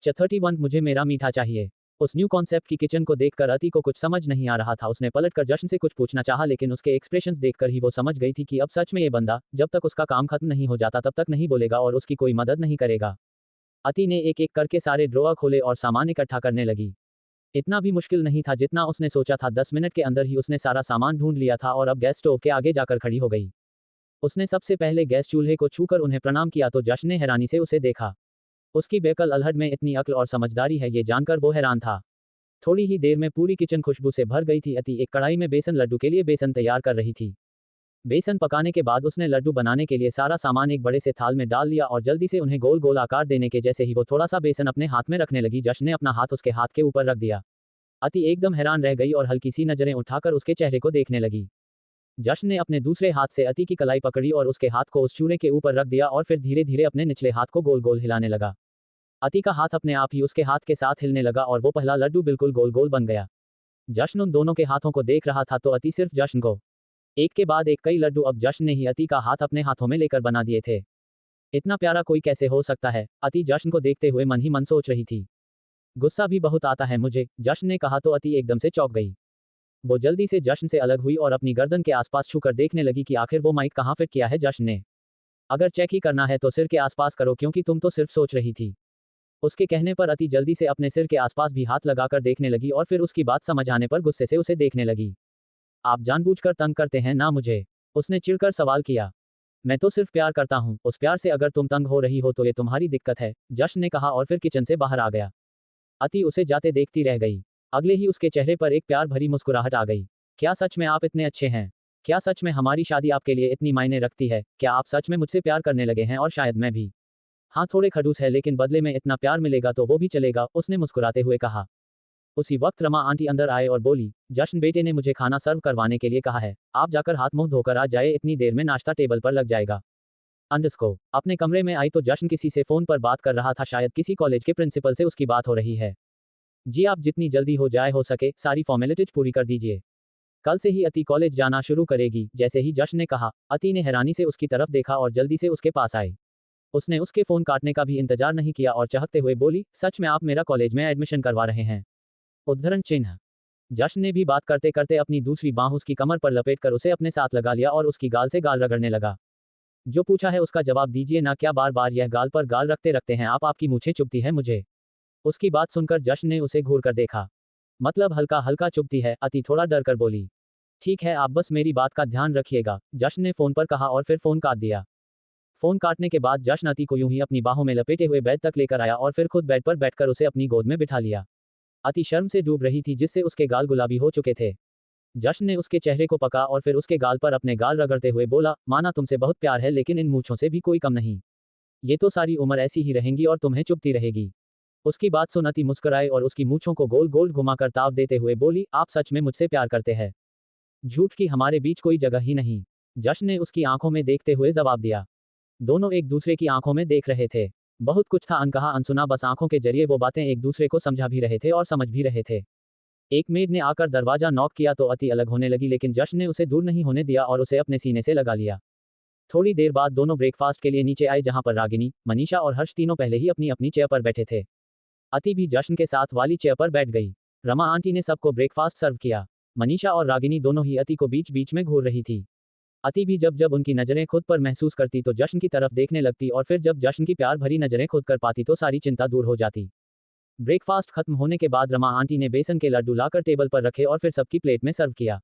31 मुझे मेरा मीठा चाहिए। उस न्यू कॉन्सेप्ट की किचन को देखकर अति को कुछ समझ नहीं आ रहा था। उसने पलटकर जश्न से कुछ पूछना चाहा लेकिन उसके एक्सप्रेशंस देखकर ही वो समझ गई थी कि अब सच में ये बंदा जब तक उसका काम खत्म नहीं हो जाता तब तक नहीं बोलेगा और उसकी कोई मदद नहीं करेगा। अति ने एक एक करके सारे ड्रॉअर खोले और सामान इकट्ठा करने लगी। इतना भी मुश्किल नहीं था जितना उसने सोचा था। 10 मिनट के अंदर ही उसने सारा सामान ढूंढ लिया था और अब गैस स्टोव के आगे जाकर खड़ी हो गई। उसने सबसे पहले गैस चूल्हे को छूकर उन्हें प्रणाम किया तो जश्न ने हैरानी से उसे देखा। उसकी बेकल अल्हड़ में इतनी अक्ल और समझदारी है ये जानकर वो हैरान था। थोड़ी ही देर में पूरी किचन खुशबू से भर गई थी। अति एक कढ़ाई में बेसन लड्डू के लिए बेसन तैयार कर रही थी। बेसन पकाने के बाद उसने लड्डू बनाने के लिए सारा सामान एक बड़े से थाल में डाल लिया और जल्दी से उन्हें गोल गोल आकार देने के जैसे ही वो थोड़ा सा बेसन अपने हाथ में रखने लगी जश्न ने अपना हाथ उसके हाथ के ऊपर रख दिया। अति एकदम हैरान रह गई और हल्की सी नजरें उठाकर उसके चेहरे को देखने लगी। जश्न ने अपने दूसरे हाथ से अति की कलाई पकड़ी और उसके हाथ को उस चूल्हे के ऊपर रख दिया और फिर धीरे धीरे अपने निचले हाथ को गोल गोल हिलाने लगा। अति का हाथ अपने आप ही उसके हाथ के साथ हिलने लगा और वो पहला लड्डू बिल्कुल गोल गोल बन गया। जश्न उन दोनों के हाथों को देख रहा था तो अति सिर्फ जश्न को एक के बाद एक कई लड्डू अब जश्न ने ही अति का हाथ अपने हाथों में लेकर बना दिए थे। इतना प्यारा कोई कैसे हो सकता है? अति जश्न को देखते हुए मन ही मन सोच रही थी। गुस्सा भी बहुत आता है मुझे, जश्न ने कहा तो अति एकदम से चौंक गई। वो जल्दी से जश्न से अलग हुई और अपनी गर्दन के आसपास छूकर देखने लगी कि आखिर वो माइक कहाँ फिट किया है जश्न ने। अगर चेक ही करना है तो सिर के आसपास करो क्योंकि तुम तो सिर्फ सोच रही थी। उसके कहने पर अति जल्दी से अपने सिर के आसपास भी हाथ लगाकर देखने लगी और फिर उसकी बात समझ आने पर गुस्से से उसे देखने लगी। आप जानबूझकर तंग करते हैं ना मुझे? उसने चिढ़कर सवाल किया। मैं तो सिर्फ प्यार करता हूँ, उस प्यार से अगर तुम तंग हो रही हो तो ये तुम्हारी दिक्कत है, जश्न ने कहा और फिर किचन से बाहर आ गया। अति उसे जाते देखती रह गई। अगले ही उसके चेहरे पर एक प्यार भरी मुस्कुराहट आ गई। क्या सच में आप इतने अच्छे हैं? क्या सच में हमारी शादी आपके लिए इतनी मायने रखती है? क्या आप सच में मुझसे प्यार करने लगे हैं? और शायद मैं भी। हाँ थोड़े खड़ूस है लेकिन बदले में इतना प्यार मिलेगा तो वो भी चलेगा, उसने मुस्कुराते हुए कहा। उसी वक्त रमा आंटी अंदर आए और बोली, जश्न बेटे ने मुझे खाना सर्व करवाने के लिए कहा है, आप जाकर हाथ मुंह धोकर आ जाए, इतनी देर में नाश्ता टेबल पर लग जाएगा। अंडस्को अपने कमरे में आई तो जश्न किसी से फोन पर बात कर रहा था, शायद किसी कॉलेज के प्रिंसिपल से उसकी बात हो रही है। जी आप जितनी जल्दी हो जाए हो सके सारी फॉर्मेलिटीज पूरी कर दीजिए। कल से ही अति कॉलेज जाना शुरू करेगी, जैसे ही जश्न ने कहा, अति ने हैरानी से उसकी तरफ देखा और जल्दी से उसके पास आई। उसने उसके फोन काटने का भी इंतजार नहीं किया और चहकते हुए बोली, सच में आप मेरा कॉलेज में एडमिशन करवा रहे हैं? उद्धरण चिन्ह। जश्न ने भी बात करते करते अपनी दूसरी बांह उसकी कमर पर लपेटकर उसे अपने साथ लगा लिया और उसकी गाल से गाल रगड़ने लगा। जो पूछा है उसका जवाब दीजिए ना, क्या बार बार यह गाल पर गाल रखते रखते हैं आप? आपकी मूछें चुभती है मुझे। उसकी बात सुनकर जश्न ने उसे घूर कर देखा। मतलब हल्का हल्का चुभती है? अति थोड़ा डर कर बोली। ठीक है आप बस मेरी बात का ध्यान रखिएगा, जश्न ने फोन पर कहा और फिर फोन काट दिया। फोन काटने के बाद जश्न अति को यूं ही अपनी बाहों में लपेटे हुए बेड तक लेकर आया और फिर खुद बेड पर बैठकर उसे अपनी गोद में बिठा लिया। अति शर्म से डूब रही थी जिससे उसके गाल गुलाबी हो चुके थे। जश्न ने उसके चेहरे को पका और फिर उसके गाल पर अपने गाल रगड़ते हुए बोला, माना तुमसे बहुत प्यार है लेकिन इन मूंछों से भी कोई कम नहीं। ये तो सारी उम्र ऐसी ही रहेंगी और तुम्हें चुभती रहेगी। उसकी बात सुन अति मुस्कुराए और उसकी मूंछों को गोल गोल घुमाकर ताव देते हुए बोली, आप सच में मुझसे प्यार करते हैं? झूठ की हमारे बीच कोई जगह ही नहीं, जश्न ने उसकी आंखों में देखते हुए जवाब दिया। दोनों एक दूसरे की आंखों में देख रहे थे। बहुत कुछ था अनकहा अनसुना, बस आंखों के जरिए वो बातें एक दूसरे को समझा भी रहे थे और समझ भी रहे थे। एक मेड ने आकर दरवाजा नॉक किया तो अति अलग होने लगी लेकिन जश्न ने उसे दूर नहीं होने दिया और उसे अपने सीने से लगा लिया। थोड़ी देर बाद दोनों ब्रेकफास्ट के लिए नीचे आए जहां पर रागिनी, मनीषा और हर्ष तीनों पहले ही अपनी अपनी चेयर पर बैठे थे। अति भी जश्न के साथ वाली चेयर पर बैठ गई। रमा आंटी ने सबको ब्रेकफास्ट सर्व किया। मनीषा और रागिनी दोनों ही अति को बीच बीच में घूर रही थी। अति भी जब जब उनकी नजरें खुद पर महसूस करती तो जश्न की तरफ देखने लगती और फिर जब जश्न की प्यार भरी नजरें खुद कर पाती तो सारी चिंता दूर हो जाती। ब्रेकफास्ट खत्म होने के बाद रमा आंटी ने बेसन के लड्डू लाकर टेबल पर रखे और फिर सबकी प्लेट में सर्व किया।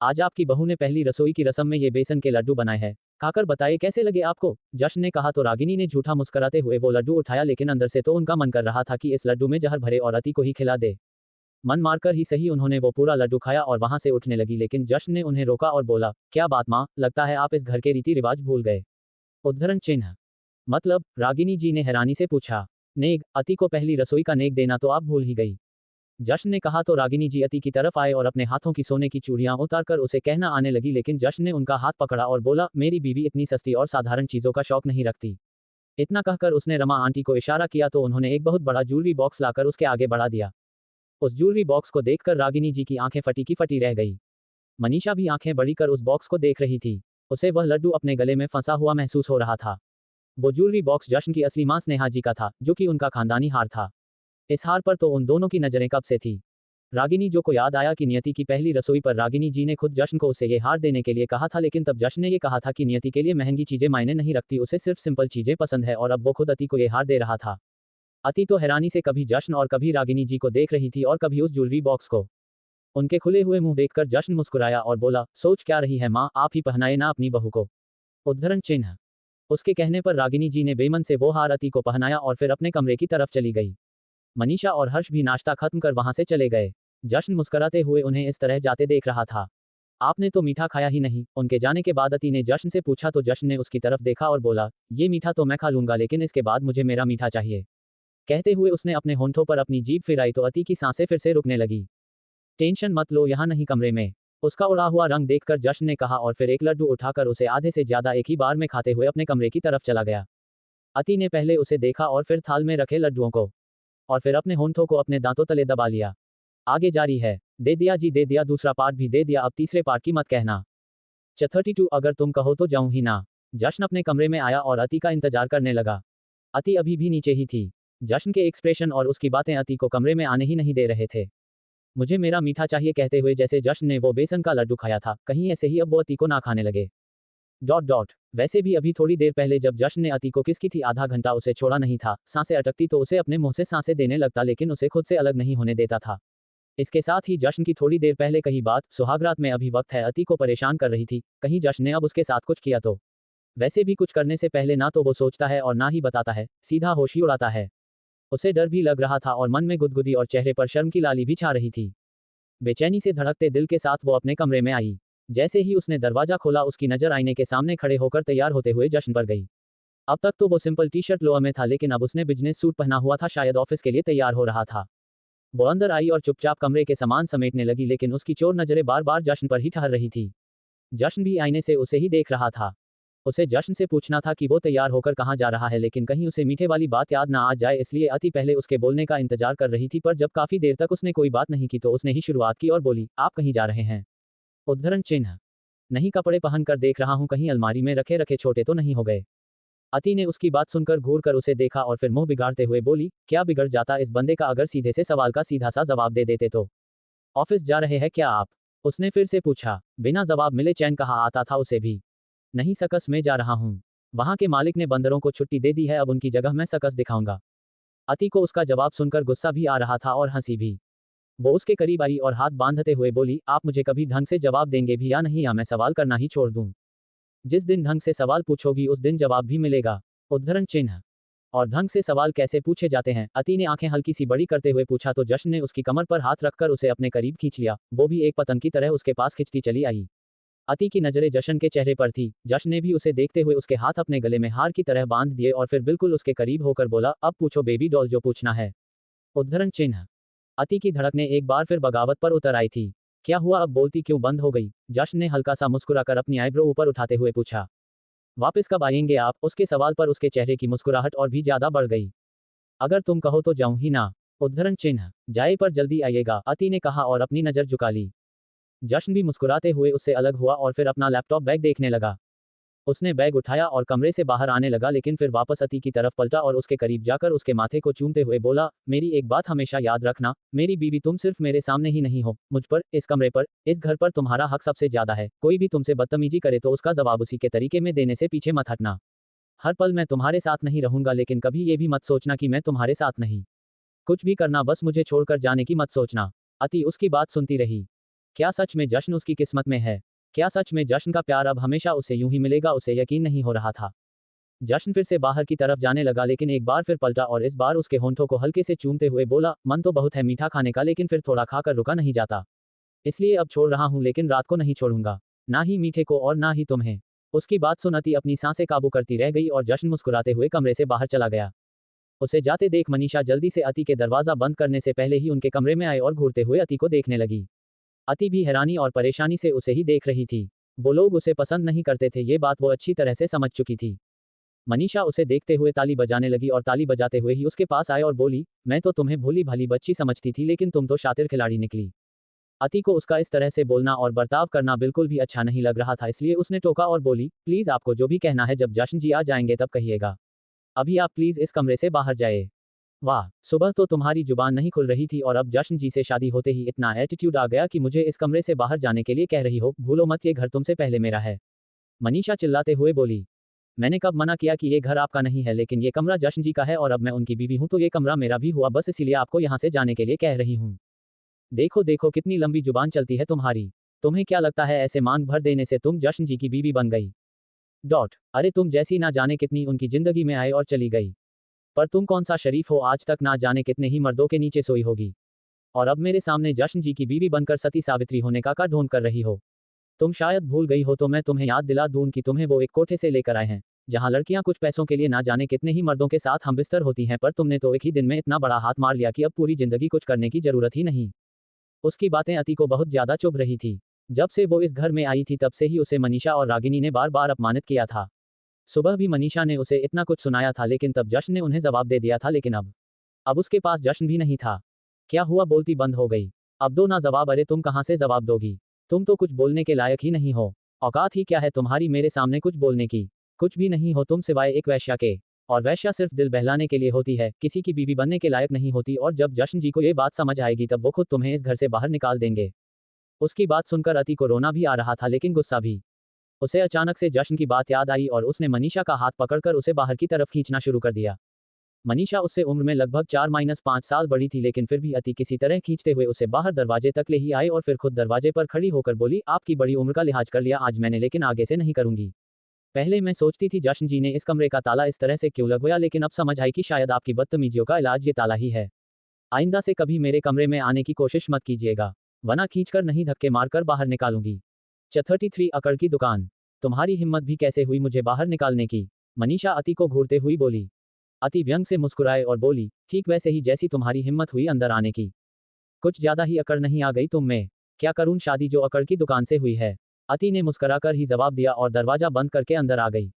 आज आपकी बहू ने पहली रसोई की रस्म में ये बेसन के लड्डू बनाए हैं, खाकर बताइए कैसे लगे आपको? जश्न ने कहा तो रागिनी ने झूठा मुस्कुराते हुए वो लड्डू उठाया लेकिन अंदर से तो उनका मन कर रहा था कि इस लड्डू में जहर भरे और अति को ही खिला दे। मन मारकर ही सही उन्होंने वो पूरा लड्डू खाया और वहां से उठने लगी लेकिन जश्न ने उन्हें रोका और बोला, क्या बात माँ, लगता है आप इस घर के रीति रिवाज भूल गए। उद्धरण चिन्ह। मतलब? रागिनी जी ने हैरानी से पूछा। नेग, अति को पहली रसोई का नेग देना तो आप भूल ही गई। जश्न ने कहा तो रागिनी जी अति की तरफ आए और अपने हाथों की सोने की चूड़ियां उतारकर उसे कहना आने लगी लेकिन जश्न ने उनका हाथ पकड़ा और बोला, मेरी बीवी इतनी सस्ती और साधारण चीजों का शौक नहीं रखती। इतना कहकर उसने रमा आंटी को इशारा किया तो उन्होंने एक बहुत बड़ा ज्वेलरी बॉक्स लाकर उसके आगे बढ़ा दिया। उस ज्वेलरी बॉक्स को देखकर रागिनी जी की आंखें फटी की फटी रह गई। मनीषा भी आंखें बड़ी कर उस बॉक्स को देख रही थी। उसे वह लड्डू अपने गले में फंसा हुआ महसूस हो रहा था। वो ज्वेलरी बॉक्स जश्न की असली मां स्नेहा जी का था, जो कि उनका खानदानी हार था। इस हार पर तो उन दोनों की नजरें कब से थी। रागिनी जो को याद आया कि नियति की पहली रसोई पर रागिनी जी ने खुद जश्न को उसे ये हार देने के लिए कहा था, लेकिन तब जश्न ने ये कहा था कि नियति के लिए महंगी चीजें मायने नहीं रखती, उसे सिर्फ सिंपल चीजें पसंद है, और अब वो खुद अति को ये हार दे रहा था। अति तो हैरानी से कभी जश्न और कभी रागिनी जी को देख रही थी और कभी उस ज्वेलरी बॉक्स को। उनके खुले हुए मुंह देखकर जश्न मुस्कुराया और बोला, सोच क्या रही है माँ, आप ही पहनाए ना अपनी बहू को। उद्धरण चिन्ह। उसके कहने पर रागिनी जी ने बेमन से वो हार अति को पहनाया और फिर अपने कमरे की तरफ चली गई। मनीषा और हर्ष भी नाश्ता खत्म कर वहां से चले गए। जश्न मुस्कुराते हुए उन्हें इस तरह जाते देख रहा था। आपने तो मीठा खाया ही नहीं। उनके जाने के बाद अति ने जश्न से पूछा तो जश्न ने उसकी तरफ देखा और बोला, ये मीठा तो मैं खा लूंगा, लेकिन इसके बाद मुझे मेरा मीठा चाहिए। कहते हुए उसने अपने होंठों पर अपनी जीभ फिराई तो अति की सांसें फिर से रुकने लगी। टेंशन मत लो, यहाँ नहीं कमरे में। उसका उड़ा हुआ रंग देखकर जश्न ने कहा और फिर एक लड्डू उठाकर उसे आधे से ज्यादा एक ही बार में खाते हुए अपने कमरे की तरफ चला गया। अति ने पहले उसे देखा और फिर थाल में रखे लड्डुओं को, और फिर अपने होंठों को अपने दांतों तले दबा लिया। आगे जारी है। दे दिया जी दे दिया, दूसरा पार्ट भी दे दिया, अब तीसरे पार्ट की मत कहना। 32 अगर तुम कहो तो जाऊं ही ना। जश्न अपने कमरे में आया और अति का इंतजार करने लगा। अति अभी भी नीचे ही थी। जश्न के एक्सप्रेशन और उसकी बातें अति को कमरे में आने ही नहीं दे रहे थे। मुझे मेरा मीठा चाहिए कहते हुए जैसे जश्न ने वो बेसन का लड्डू खाया था, कहीं ऐसे ही अब वो अति को ना खाने लगे। ... वैसे भी अभी थोड़ी देर पहले जब जश्न ने अति को किस की थी, आधा घंटा उसे छोड़ा नहीं था। सांसें अटकती तो उसे अपने मुंह से सांसें देने लगता, लेकिन उसे खुद से अलग नहीं होने देता था। इसके साथ ही जश्न की थोड़ी देर पहले कही बात सुहागरात में अभी वक्त है अति को परेशान कर रही थी। कहीं जश्न ने अब उसके साथ कुछ किया तो। वैसे भी कुछ करने से पहले ना तो वो सोचता है और ना ही बताता है, सीधा होश ही उड़ाता है। उसे डर भी लग रहा था और मन में गुदगुदी और चेहरे पर शर्म की लाली भी छा रही थी। बेचैनी से धड़कते दिल के साथ वो अपने कमरे में आई। जैसे ही उसने दरवाजा खोला उसकी नजर आईने के सामने खड़े होकर तैयार होते हुए जश्न पर गई। अब तक तो वो सिंपल टी शर्ट लोअर में था, लेकिन अब उसने बिजनेस सूट पहना हुआ था, शायद ऑफिस के लिए तैयार हो रहा था। वो अंदर आई और चुपचाप कमरे के सामान समेटने लगी, लेकिन उसकी चोर नजरें बार बार जश्न पर ही ठहर रही थी। जश्न भी आईने से उसे ही देख रहा था। उसे जश्न से पूछना था कि वो तैयार होकर कहाँ जा रहा है, लेकिन कहीं उसे मीठे वाली बात याद ना आ जाए, इसलिए अति पहले उसके बोलने का इंतजार कर रही थी। पर जब काफी देर तक उसने कोई बात नहीं की तो उसने ही शुरुआत की और बोली, आप कहीं जा रहे हैं? उद्धरण चिन्ह। नहीं, कपड़े पहन कर देख रहा हूं, कहीं अलमारी में रखे रखे छोटे तो नहीं हो गए। अति ने उसकी बात सुनकर घूर कर उसे देखा और फिर मुंह बिगाड़ते हुए बोली, क्या बिगड़ जाता इस बंदे का अगर सीधे से सवाल का सीधा सा जवाब दे देते तो। ऑफिस जा रहे हैं क्या आप? उसने फिर से पूछा। बिना जवाब मिले चैन कहाँ आता था उसे भी। नहीं, सर्कस में जा रहा हूँ। वहां के मालिक ने बंदरों को छुट्टी दे दी है, अब उनकी जगह मैं सर्कस दिखाऊंगा। अति को उसका जवाब सुनकर गुस्सा भी आ रहा था और हंसी भी। वो उसके करीब आई और हाथ बांधते हुए बोली, आप मुझे कभी ढंग से जवाब देंगे भी या नहीं, या मैं सवाल करना ही छोड़ दूं? जिस दिन ढंग से सवाल पूछोगी उस दिन जवाब भी मिलेगा। उद्धरण चिन्ह। और ढंग से सवाल कैसे पूछे जाते हैं? अति ने आंखें हल्की सी बड़ी करते हुए पूछा तो जश्न ने उसकी कमर पर हाथ रखकर उसे अपने करीब खींच लिया, वो भी एक पतंग की तरह उसके पास खिंचती चली आई। अति की नजरें जश्न के चेहरे पर थी। जश्न ने भी उसे देखते हुए उसके हाथ अपने गले में हार की तरह बांध दिए और फिर बिल्कुल उसके करीब होकर बोला, अब पूछो बेबी डॉल जो पूछना है। उद्धरण चिन्ह। अति की धड़कनें एक बार फिर बगावत पर उतर आई थी। क्या हुआ, अब बोलती क्यों बंद हो गई? जश्न ने हल्का सा मुस्कुराकर अपनी आईब्रो ऊपर उठाते हुए पूछा। वापस कब आएंगे आप? उसके सवाल पर उसके चेहरे की मुस्कुराहट और भी ज्यादा बढ़ गई। अगर तुम कहो तो जाऊं ही ना। उद्धरण चिन्ह। जाए पर जल्दी आइएगा, अति ने कहा और अपनी नजर झुका ली। जश्न भी मुस्कुराते हुए उससे अलग हुआ और फिर अपना लैपटॉप बैग देखने लगा। उसने बैग उठाया और कमरे से बाहर आने लगा, लेकिन फिर वापस अति की तरफ पलटा और उसके करीब जाकर उसके माथे को चूमते हुए बोला, मेरी एक बात हमेशा याद रखना, मेरी बीवी तुम सिर्फ मेरे सामने ही नहीं हो, मुझ पर, इस कमरे पर, इस घर पर तुम्हारा हक सबसे ज्यादा है। कोई भी तुमसे बदतमीजी करे तो उसका जवाब उसी के तरीके में देने से पीछे मत हटना। हर पल मैं तुम्हारे साथ नहीं रहूंगा, लेकिन कभी ये भी मत सोचना कि मैं तुम्हारे साथ नहीं। कुछ भी करना, बस मुझे छोड़कर जाने की मत सोचना। अति उसकी बात सुनती रही। क्या सच में जश्न उसकी किस्मत में है? क्या सच में जश्न का प्यार अब हमेशा उसे यूं ही मिलेगा? उसे यकीन नहीं हो रहा था। जश्न फिर से बाहर की तरफ जाने लगा, लेकिन एक बार फिर पलटा और इस बार उसके होंठों को हल्के से चूमते हुए बोला, मन तो बहुत है मीठा खाने का, लेकिन फिर थोड़ा खाकर रुका नहीं जाता, इसलिए अब छोड़ रहा हूं, लेकिन रात को नहीं छोड़ूंगा, ना ही मीठे को और ना ही तुम्हें। उसकी बात सुन अति अपनी सांसें काबू करती रह गई और जश्न मुस्कुराते हुए कमरे से बाहर चला गया। उसे जाते देख मनीषा जल्दी से अति के दरवाजा बंद करने से पहले ही उनके कमरे में आए और घूरते हुए अति को देखने लगी। अति भी हैरानी और परेशानी से उसे ही देख रही थी। वो लोग उसे पसंद नहीं करते थे, ये बात वो अच्छी तरह से समझ चुकी थी। मनीषा उसे देखते हुए ताली बजाने लगी और ताली बजाते हुए ही उसके पास आए और बोली, मैं तो तुम्हें भोली भाली बच्ची समझती थी, लेकिन तुम तो शातिर खिलाड़ी निकली। अति को उसका इस तरह से बोलना और बर्ताव करना बिल्कुल भी अच्छा नहीं लग रहा था, इसलिए उसने टोका और बोली, प्लीज आपको जो भी कहना है जब जश्न जी आ जाएंगे तब कहिएगा। अभी आप प्लीज इस कमरे से बाहर जाए। वाह, सुबह तो तुम्हारी जुबान नहीं खुल रही थी और अब जश्न जी से शादी होते ही इतना एटीट्यूड आ गया कि मुझे इस कमरे से बाहर जाने के लिए कह रही हो। भूलो मत, ये घर तुमसे पहले मेरा है। मनीषा चिल्लाते हुए बोली। मैंने कब मना किया कि ये घर आपका नहीं है, लेकिन ये कमरा जश्न जी का है और अब मैं उनकी बीवी हूं तो ये कमरा मेरा भी हुआ, बस इसीलिए आपको यहाँ से जाने के लिए कह रही हूँ। देखो देखो कितनी लंबी जुबान चलती है तुम्हारी। तुम्हें क्या लगता है ऐसे मांग भर देने से तुम जश्न जी की बीवी बन गई? डॉट। अरे तुम जैसी ना जाने कितनी उनकी जिंदगी में आए और चली गई। पर तुम कौन सा शरीफ हो, आज तक ना जाने कितने ही मर्दों के नीचे सोई होगी। और अब मेरे सामने जश्न जी की बीवी बनकर सती सावित्री होने का ढोंग कर रही हो। तुम शायद भूल गई हो तो मैं तुम्हें याद दिला दूं कि तुम्हें वो एक कोठे से लेकर आए हैं, जहां लड़कियां कुछ पैसों के लिए ना जाने कितने ही मर्दों के साथ हमबिस्तर होती हैं, पर तुमने तो एक ही दिन में इतना बड़ा हाथ मार लिया कि अब पूरी जिंदगी कुछ करने की जरूरत ही नहीं। उसकी बातें अति को बहुत ज्यादा चुभ रही थी। जब से वो इस घर में आई थी तब से ही उसे मनीषा और रागिनी ने बार बार अपमानित किया था। सुबह भी मनीषा ने उसे इतना कुछ सुनाया था, लेकिन तब जश्न ने उन्हें जवाब दे दिया था, लेकिन अब उसके पास जश्न भी नहीं था। क्या हुआ, बोलती बंद हो गई? अब दो ना जवाब। अरे तुम कहां से जवाब दोगी? तुम तो कुछ बोलने के लायक ही नहीं हो। औकात ही क्या है तुम्हारी मेरे सामने कुछ बोलने की? कुछ भी नहीं हो तुम सिवाय एक वैश्या के। और वैश्या सिर्फ दिल बहलाने के लिए होती है, किसी की बीवी बनने के लायक नहीं होती। और जब जश्न जी को ये बात समझ आएगी तब वो खुद तुम्हें इस घर से बाहर निकाल देंगे। उसकी बात सुनकर अति को रोना भी आ रहा था, लेकिन गुस्सा भी। उसे अचानक से जश्न की बात याद आई और उसने मनीषा का हाथ पकड़कर उसे बाहर की तरफ खींचना शुरू कर दिया। मनीषा उससे उम्र में लगभग 4-5 साल बड़ी थी, लेकिन फिर भी अति किसी तरह खींचते हुए उसे बाहर दरवाजे तक ले ही आई और फिर खुद दरवाजे पर खड़ी होकर बोली, आपकी बड़ी उम्र का लिहाज कर लिया आज मैंने, लेकिन आगे से नहीं करूंगी। पहले मैं सोचती थी जश्न जी ने इस कमरे का ताला इस तरह से क्यों लगवाया, लेकिन अब समझ आई कि शायद आपकी बदतमीजियों का इलाज ये ताला ही है। आइंदा से कभी मेरे कमरे में आने की कोशिश मत कीजिएगा, वरना खींचकर नहीं धक्के मारकर बाहर निकालूंगी। 33 अकड़ की दुकान। तुम्हारी हिम्मत भी कैसे हुई मुझे बाहर निकालने की? मनीषा अति को घूरते हुई बोली। अति व्यंग से मुस्कुराए और बोली, ठीक वैसे ही जैसी तुम्हारी हिम्मत हुई अंदर आने की। कुछ ज्यादा ही अकड़ नहीं आ गई तुम में? क्या करूं शादी जो अकड़ की दुकान से हुई है? अति ने मुस्कुराकर ही जवाब दिया और दरवाजा बंद करके अंदर आ गई।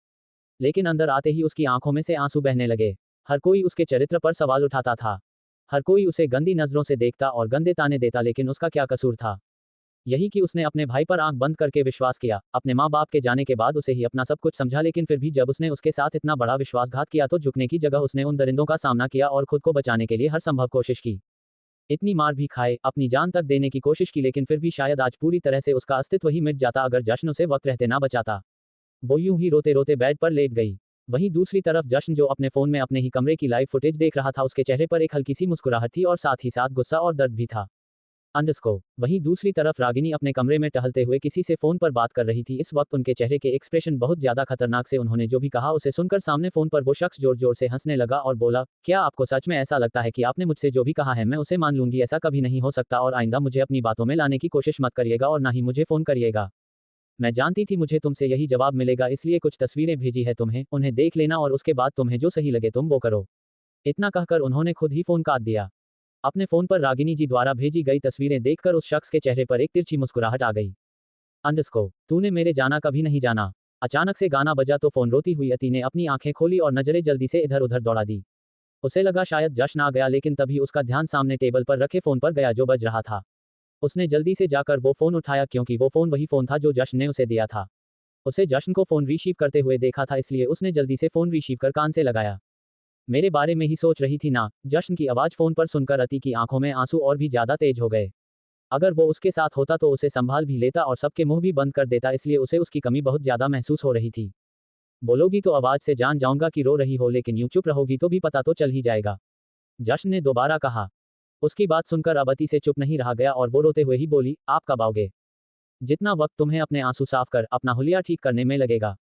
लेकिन अंदर आते ही उसकी आंखों में से आंसू बहने लगे। हर कोई उसके चरित्र पर सवाल उठाता था। हर कोई उसे गंदी नजरों से देखता और गंदे ताने देता, लेकिन उसका क्या कसूर था? यही कि उसने अपने भाई पर आंख बंद करके विश्वास किया। अपने माँ बाप के जाने के बाद उसे ही अपना सब कुछ समझा, लेकिन फिर भी जब उसने उसके साथ इतना बड़ा विश्वासघात किया तो झुकने की जगह उसने उन दरिंदों का सामना किया और खुद को बचाने के लिए हर संभव कोशिश की। इतनी मार भी खाए, अपनी जान तक देने की कोशिश की, लेकिन फिर भी शायद आज पूरी तरह से उसका अस्तित्व ही मिट जाता अगर जश्न उसे वक्त रहते ना बचाता। वो यूं ही रोते रोते बेड पर लेट गई। वहीं दूसरी तरफ जश्न जो अपने फोन में अपने ही कमरे की लाइव फुटेज देख रहा था, उसके चेहरे पर एक हल्की सी मुस्कुराहट थी और साथ ही साथ गुस्सा और दर्द भी था। वहीं दूसरी तरफ रागिनी अपने कमरे में टहलते हुए किसी से फोन पर बात कर रही थी। इस वक्त उनके चेहरे के एक्सप्रेशन बहुत ज्यादा खतरनाक से। उन्होंने जो भी कहा उसे सुनकर सामने फोन पर वो शख्स जोर जोर से हंसने लगा और बोला, क्या आपको सच में ऐसा लगता है कि आपने मुझसे जो भी कहा है मैं उसे मान लूंगी? ऐसा कभी नहीं हो सकता और आइंदा मुझे अपनी बातों में लाने की कोशिश मत करिएगा और ना ही मुझे फोन करिएगा। मैं जानती थी मुझे तुमसे यही जवाब मिलेगा, इसलिए कुछ तस्वीरें भेजी है तुम्हें, उन्हें देख लेना और उसके बाद तुम्हें जो सही लगे तुम वो करो। इतना कहकर उन्होंने खुद ही फोन काट दिया। अपने फोन पर रागिनी जी द्वारा भेजी गई तस्वीरें देखकर उस शख्स के चेहरे पर एक तिरछी मुस्कुराहट आ गई। तूने मेरे जाना कभी नहीं जाना। अचानक से गाना बजा तो फोन रोती हुई अति ने अपनी आंखें खोली और नजरें जल्दी से इधर उधर दौड़ा दी। उसे लगा शायद जश्न आ गया, लेकिन तभी उसका ध्यान सामने टेबल पर रखे फोन पर गया जो बज रहा था। उसने जल्दी से जाकर वो फोन उठाया, क्योंकि वो फोन वही फोन था जो जश्न ने उसे दिया था। उसे जश्न को फोन रिसीव करते हुए देखा था, इसलिए उसने जल्दी से फोन रिसीव कर कान से लगाया। मेरे बारे में ही सोच रही थी ना? जश्न की आवाज फोन पर सुनकर अति की आंखों में आंसू और भी ज्यादा तेज हो गए। अगर वो उसके साथ होता तो उसे संभाल भी लेता और सबके मुंह भी बंद कर देता, इसलिए उसे उसकी कमी बहुत ज्यादा महसूस हो रही थी। बोलोगी तो आवाज से जान जाऊंगा कि रो रही हो, लेकिन यूं चुप रहोगी तो भी पता तो चल ही जाएगा, जश्न ने दोबारा कहा। उसकी बात सुनकर अब अति से चुप नहीं रहा गया और वो रोते हुए ही बोली, आप कब आओगे? जितना वक्त तुम्हें अपने आंसू साफ कर अपना हुलिया ठीक करने में लगेगा।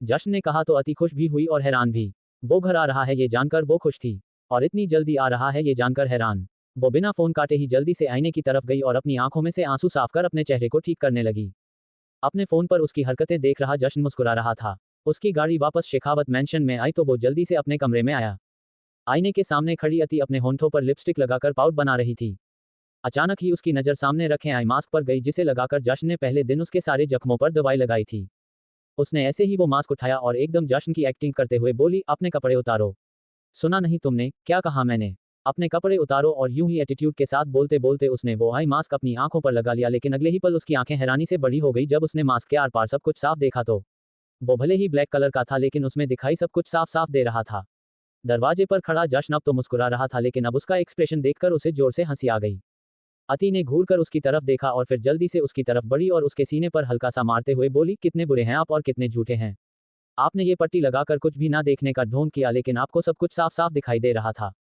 जश्न ने कहा तो अति खुश भी हुई और हैरान भी। वो घर आ रहा है ये जानकर वो खुश थी, और इतनी जल्दी आ रहा है ये जानकर हैरान। वो बिना फोन काटे ही जल्दी से आईने की तरफ गई और अपनी आंखों में से आंसू साफ कर अपने चेहरे को ठीक करने लगी। अपने फोन पर उसकी हरकतें देख रहा जश्न मुस्कुरा रहा था। उसकी गाड़ी वापस शेखावत मैंशन में आई तो वो जल्दी से अपने कमरे में आया। आईने के सामने खड़ी अति अपने होंठों पर लिपस्टिक लगाकर पाउट बना रही थी। अचानक ही उसकी नजर सामने रखे आई मास्क पर गई, जिसे लगाकर जश्न ने पहले दिन उसके सारे जख्मों पर दवाई लगाई थी। उसने ऐसे ही वो मास्क उठाया और एकदम जश्न की एक्टिंग करते हुए बोली, अपने कपड़े उतारो। सुना नहीं तुमने क्या कहा मैंने? अपने कपड़े उतारो। और यूं ही एटीट्यूड के साथ बोलते बोलते उसने वो आई मास्क अपनी आंखों पर लगा लिया, लेकिन अगले ही पल उसकी आंखें हैरानी से बड़ी हो गई जब उसने मास्क के आर पार सब कुछ साफ देखा तो वो भले ही ब्लैक कलर का था, लेकिन उसमें दिखाई सब कुछ साफ साफ दे रहा था। दरवाजे पर खड़ा जश्न अब तो मुस्कुरा रहा था, लेकिन अब उसका एक्सप्रेशन देखकर उसे जोर से हंसी आ गई। अति ने घूरकर उसकी तरफ देखा और फिर जल्दी से उसकी तरफ बढ़ी और उसके सीने पर हल्का सा मारते हुए बोली, कितने बुरे हैं आप और कितने झूठे हैं। आपने ये पट्टी लगाकर कुछ भी ना देखने का ढोंग किया, लेकिन आपको सब कुछ साफ साफ दिखाई दे रहा था।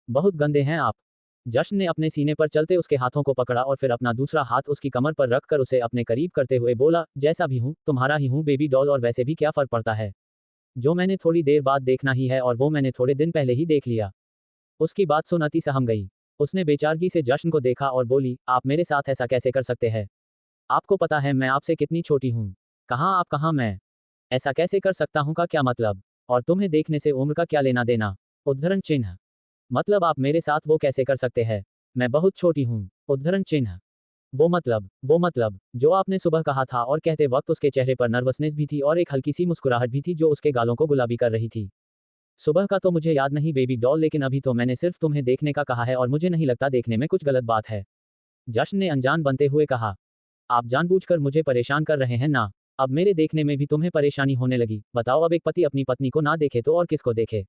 बहुत गंदे हैं आप। जश्न ने अपने सीने पर चलते उसके हाथों को पकड़ा और फिर अपना दूसरा हाथ उसकी कमर पर रखकर उसे अपने करीब करते हुए बोला, जैसा भी हूँ तुम्हारा ही हूँ बेबी डॉल, और वैसे भी क्या फर्क पड़ता है। जो मैंने थोड़ी देर बाद देखना ही है और वो मैंने थोड़े दिन पहले ही देख लिया। उसकी बात सुन अति सहम गई। उसने बेचारगी से जश्न को देखा और बोली, आप मेरे साथ ऐसा कैसे कर सकते हैं। आपको पता है मैं आपसे कितनी छोटी हूँ। कहाँ आप कहाँ मैं। ऐसा कैसे कर सकता हूँ का क्या मतलब। और तुम्हें देखने से उम्र का क्या लेना देना। उद्धरण चिन्ह। मतलब आप मेरे साथ वो कैसे कर सकते हैं। मैं बहुत छोटी हूँ। उद्धरण चिन्ह। वो मतलब जो आपने सुबह कहा था, और कहते वक्त उसके चेहरे पर नर्वसनेस भी थी और एक हल्की सी मुस्कुराहट भी थी जो उसके गालों को गुलाबी कर रही थी। सुबह का तो मुझे याद नहीं बेबी डॉल, लेकिन अभी तो मैंने सिर्फ तुम्हें देखने का कहा है और मुझे नहीं लगता देखने में कुछ गलत बात है। जश्न ने अनजान बनते हुए कहा। आप जानबूझकर मुझे परेशान कर रहे हैं ना। अब मेरे देखने में भी तुम्हें परेशानी होने लगी। बताओ, अब एक पति अपनी पत्नी को ना देखे तो और किसको देखे।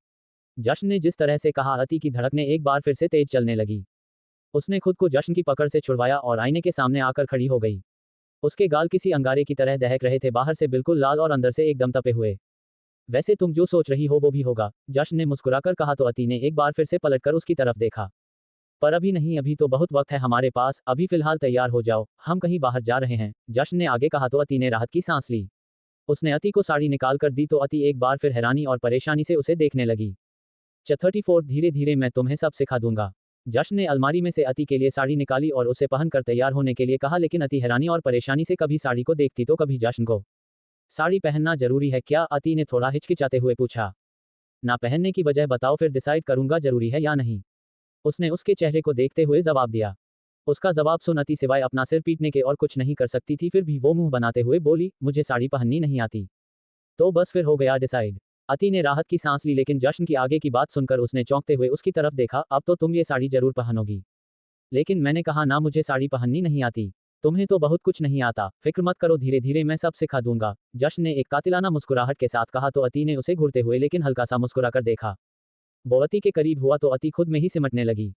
जश्न ने जिस तरह से कहा, अति की धड़कनें एक बार फिर से तेज चलने लगी। उसने खुद को जश्न की पकड़ से छुड़वाया और आईने के सामने आकर खड़ी हो गई। उसके गाल किसी अंगारे की तरह दहक रहे थे, बाहर से बिल्कुल लाल और अंदर से एकदम तपे हुए। वैसे तुम जो सोच रही हो वो भी होगा, जश्न ने मुस्कुराकर कहा। तो अति ने एक बार फिर से पलटकर उसकी तरफ देखा। पर अभी नहीं, अभी तो बहुत वक्त है हमारे पास, अभी फिलहाल तैयार हो जाओ, हम कहीं बाहर जा रहे हैं, जश्न ने आगे कहा। तो अति ने राहत की सांस ली। उसने अति को साड़ी निकाल कर दी तो अति एक बार फिर हैरानी और परेशानी से उसे देखने लगी। 34 धीरे धीरे मैं तुम्हें सब सिखा दूंगा। जश्न ने अलमारी में से अति के लिए साड़ी निकाली और उसे पहनकर तैयार होने के लिए कहा, लेकिन अति हैरानी और परेशानी से कभी साड़ी को देखती तो कभी जश्न को। साड़ी पहनना जरूरी है क्या, अति ने थोड़ा हिचकिचाते हुए पूछा। ना पहनने की वजह बताओ, फिर डिसाइड करूंगा जरूरी है या नहीं। उसने उसके चेहरे को देखते हुए जवाब दिया। उसका जवाब सुन अति सिवाय अपना सिर पीटने के और कुछ नहीं कर सकती थी, फिर भी वो मुंह बनाते हुए बोली, मुझे साड़ी पहननी नहीं आती। तो बस फिर हो गया डिसाइड। अति ने राहत की सांस ली, लेकिन जश्न की आगे की बात सुनकर उसने चौंकते हुए उसकी तरफ देखा। अब तो तुम ये साड़ी जरूर पहनोगी। लेकिन मैंने कहा ना, मुझे साड़ी पहननी नहीं आती। तुम्हें तो बहुत कुछ नहीं आता, फिक्र मत करो, धीरे धीरे मैं सब सिखा दूंगा, जश्न ने एक कातिलाना मुस्कुराहट के साथ कहा। तो अति ने उसे घूरते हुए लेकिन हल्का सा मुस्कुराकर देखा। वो अति के करीब हुआ तो अति खुद में ही सिमटने लगी।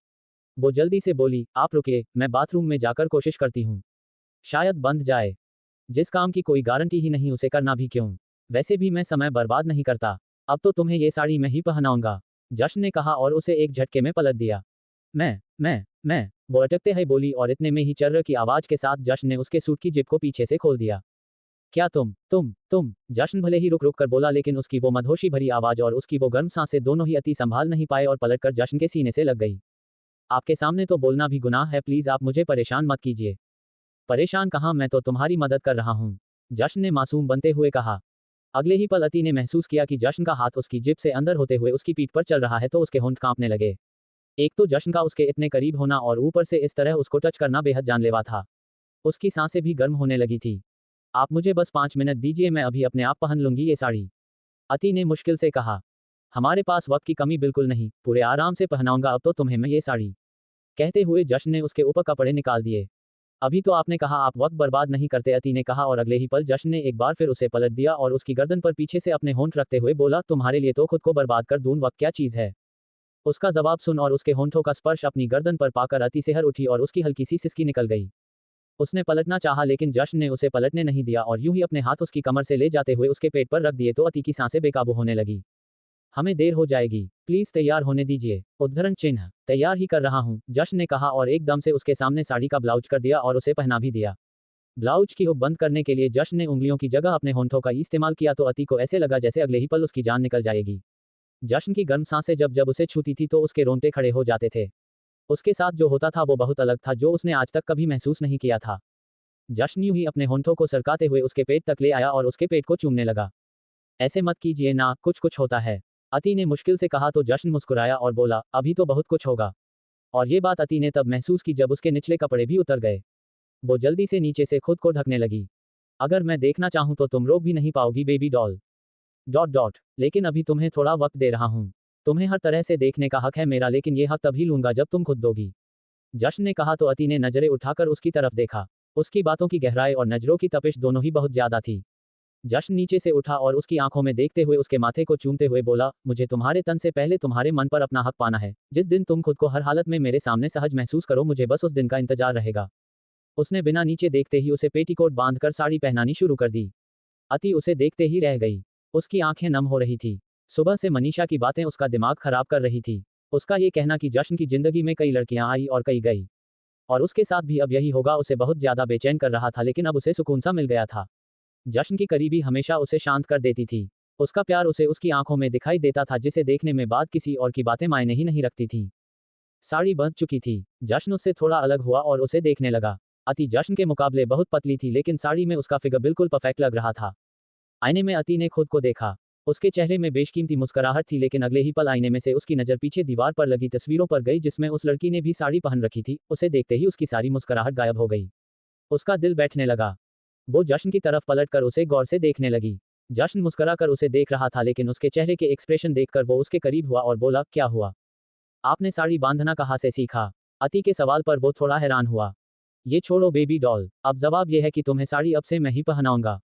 वो जल्दी से बोली, आप रुकिए, मैं बाथरूम में जाकर कोशिश करती हूँ। शायद बंद जाए। जिस काम की कोई गारंटी ही नहीं उसे करना भी क्यों। वैसे भी मैं समय बर्बाद नहीं करता। अब तो तुम्हें ये साड़ी मैं ही पहनाऊंगा, जश्न ने कहा और उसे एक झटके में पलट दिया। मैं वो अटकते ही बोली और इतने में ही चर्र की आवाज के साथ जश्न ने उसके सूट की जिप को पीछे से खोल दिया। क्या तुम। जश्न भले ही रुक रुक कर बोला, लेकिन उसकी वो मदहोशी भरी आवाज और उसकी वो गर्म सांसें दोनों ही अति संभाल नहीं पाए और पलटकर जश्न के सीने से लग गई। आपके सामने तो बोलना भी गुनाह है, प्लीज आप मुझे परेशान मत कीजिए। परेशान कहाँ, मैं तो तुम्हारी मदद कर रहा हूँ, जश्न ने मासूम बनते हुए कहा। अगले ही पल अति ने महसूस किया कि जश्न का हाथ उसकी जिप से अंदर होते हुए उसकी पीठ पर चल रहा है तो उसके होंठ कांपने लगे। एक तो जश्न का उसके इतने करीब होना और ऊपर से इस तरह उसको टच करना बेहद जानलेवा था। उसकी सांसें भी गर्म होने लगी थी। आप मुझे बस 5 मिनट दीजिए, मैं अभी अपने आप पहन लूंगी ये साड़ी, अति ने मुश्किल से कहा। हमारे पास वक्त की कमी बिल्कुल नहीं, पूरे आराम से पहनाऊंगा अब तो तुम्हें मैं ये साड़ी, कहते हुए जश्न ने उसके ऊपर कपड़े निकाल दिए। अभी तो आपने कहा आप वक्त बर्बाद नहीं करते, अति ने कहा और अगले ही पल जश्न ने एक बार फिर उसे पलट दिया और उसकी गर्दन पर पीछे से अपने होंठ रखते हुए बोला, तुम्हारे लिए तो खुद को बर्बाद कर दूं वक्त क्या चीज है। उसका जवाब सुन और उसके होंठों का स्पर्श अपनी गर्दन पर पाकर अति सिहर उठी और उसकी हल्की सी सिसकी निकल गई। उसने पलटना चाहा, लेकिन जश्न ने उसे पलटने नहीं दिया और यूं ही अपने हाथ उसकी कमर से ले जाते हुए उसके पेट पर रख दिए तो अति की सांसें बेकाबू होने लगी। हमें देर हो जाएगी, प्लीज तैयार होने दीजिए, उद्धरण चिन्ह, तैयार ही कर रहा हूं, जश्न ने कहा और एकदम से उसके सामने साड़ी का ब्लाउज कर दिया और उसे पहना भी दिया। ब्लाउज की हुक बंद करने के लिए जश्न ने उंगलियों की जगह अपने होंठों का इस्तेमाल किया तो अति को ऐसे लगा जैसे अगले ही पल उसकी जान निकल जाएगी। जश्न की गर्म सांसें जब जब उसे छूती थी तो उसके रोंगटे खड़े हो जाते थे। उसके साथ जो होता था वो बहुत अलग था, जो उसने आज तक कभी महसूस नहीं किया था। जश्न यूं ही अपने होंठों को सरकाते हुए उसके पेट तक ले आया और उसके पेट को चूमने लगा। ऐसे मत कीजिए ना, कुछ कुछ होता है, अति ने मुश्किल से कहा तो जश्न मुस्कुराया और बोला, अभी तो बहुत कुछ होगा। और ये बात अति ने तब महसूस की जब उसके निचले कपड़े भी उतर गए। वो जल्दी से नीचे से खुद को ढकने लगी। अगर मैं देखना चाहूं तो तुम रोक भी नहीं पाओगी बेबी डॉल, लेकिन अभी तुम्हें थोड़ा वक्त दे रहा हूं। तुम्हें हर तरह से देखने का हक है मेरा, लेकिन ये हक तभी लूंगा जब तुम खुद दोगी, जश्न ने कहा तो अति ने नजरें उठाकर उसकी तरफ देखा। उसकी बातों की गहराई और नजरों की तपिश दोनों ही बहुत ज्यादा थी। जश्न नीचे से उठा और उसकी आंखों में देखते हुए उसके माथे को चूमते हुए बोला, मुझे तुम्हारे तन से पहले तुम्हारे मन पर अपना हक पाना है। जिस दिन तुम खुद को हर हालत में मेरे सामने सहज महसूस करो, मुझे बस उस दिन का इंतजार रहेगा। उसने बिना नीचे देखते ही उसे पेटीकोट बांधकर साड़ी पहनानी शुरू कर दी। अति उसे देखते ही रह गई। उसकी आंखें नम हो रही थी। सुबह से मनीषा की बातें उसका दिमाग खराब कर रही थी। उसका ये कहना कि जश्न की जिंदगी में कई लड़कियां आई और कई गई, और उसके साथ भी अब यही होगा, उसे बहुत ज्यादा बेचैन कर रहा था। लेकिन अब उसे सुकून सा मिल गया था। जश्न की करीबी हमेशा उसे शांत कर देती थी। उसका प्यार उसे उसकी आंखों में दिखाई देता था, जिसे देखने में बाद किसी और की बातें मायने ही नहीं रखती थीं। साड़ी बंध चुकी थी। जश्न उससे थोड़ा अलग हुआ और उसे देखने लगा। अति जश्न के मुकाबले बहुत पतली थी, लेकिन साड़ी में उसका फिगर बिल्कुल परफेक्ट लग रहा था। आईने में अति ने खुद को देखा। उसके चेहरे में बेशकीमती मुस्कुराहट थी, लेकिन अगले ही पल आईने में से उसकी नज़र पीछे दीवार पर लगी तस्वीरों पर गई, जिसमें उस लड़की ने भी साड़ी पहन रखी थी। उसे देखते ही उसकी सारी मुस्कुराहट गायब हो गई। उसका दिल बैठने लगा। वो जश्न की तरफ पलटकर उसे गौर से देखने लगी। जश्न मुस्कुराकर उसे देख रहा था, लेकिन उसके चेहरे के एक्सप्रेशन देखकर वो उसके करीब हुआ और बोला, क्या हुआ? आपने साड़ी बांधना कहाँ से सीखा? अति के सवाल पर वो थोड़ा हैरान हुआ। ये छोड़ो बेबी डॉल, अब जवाब यह है कि तुम्हें साड़ी अब से मैं ही पहनाऊंगा।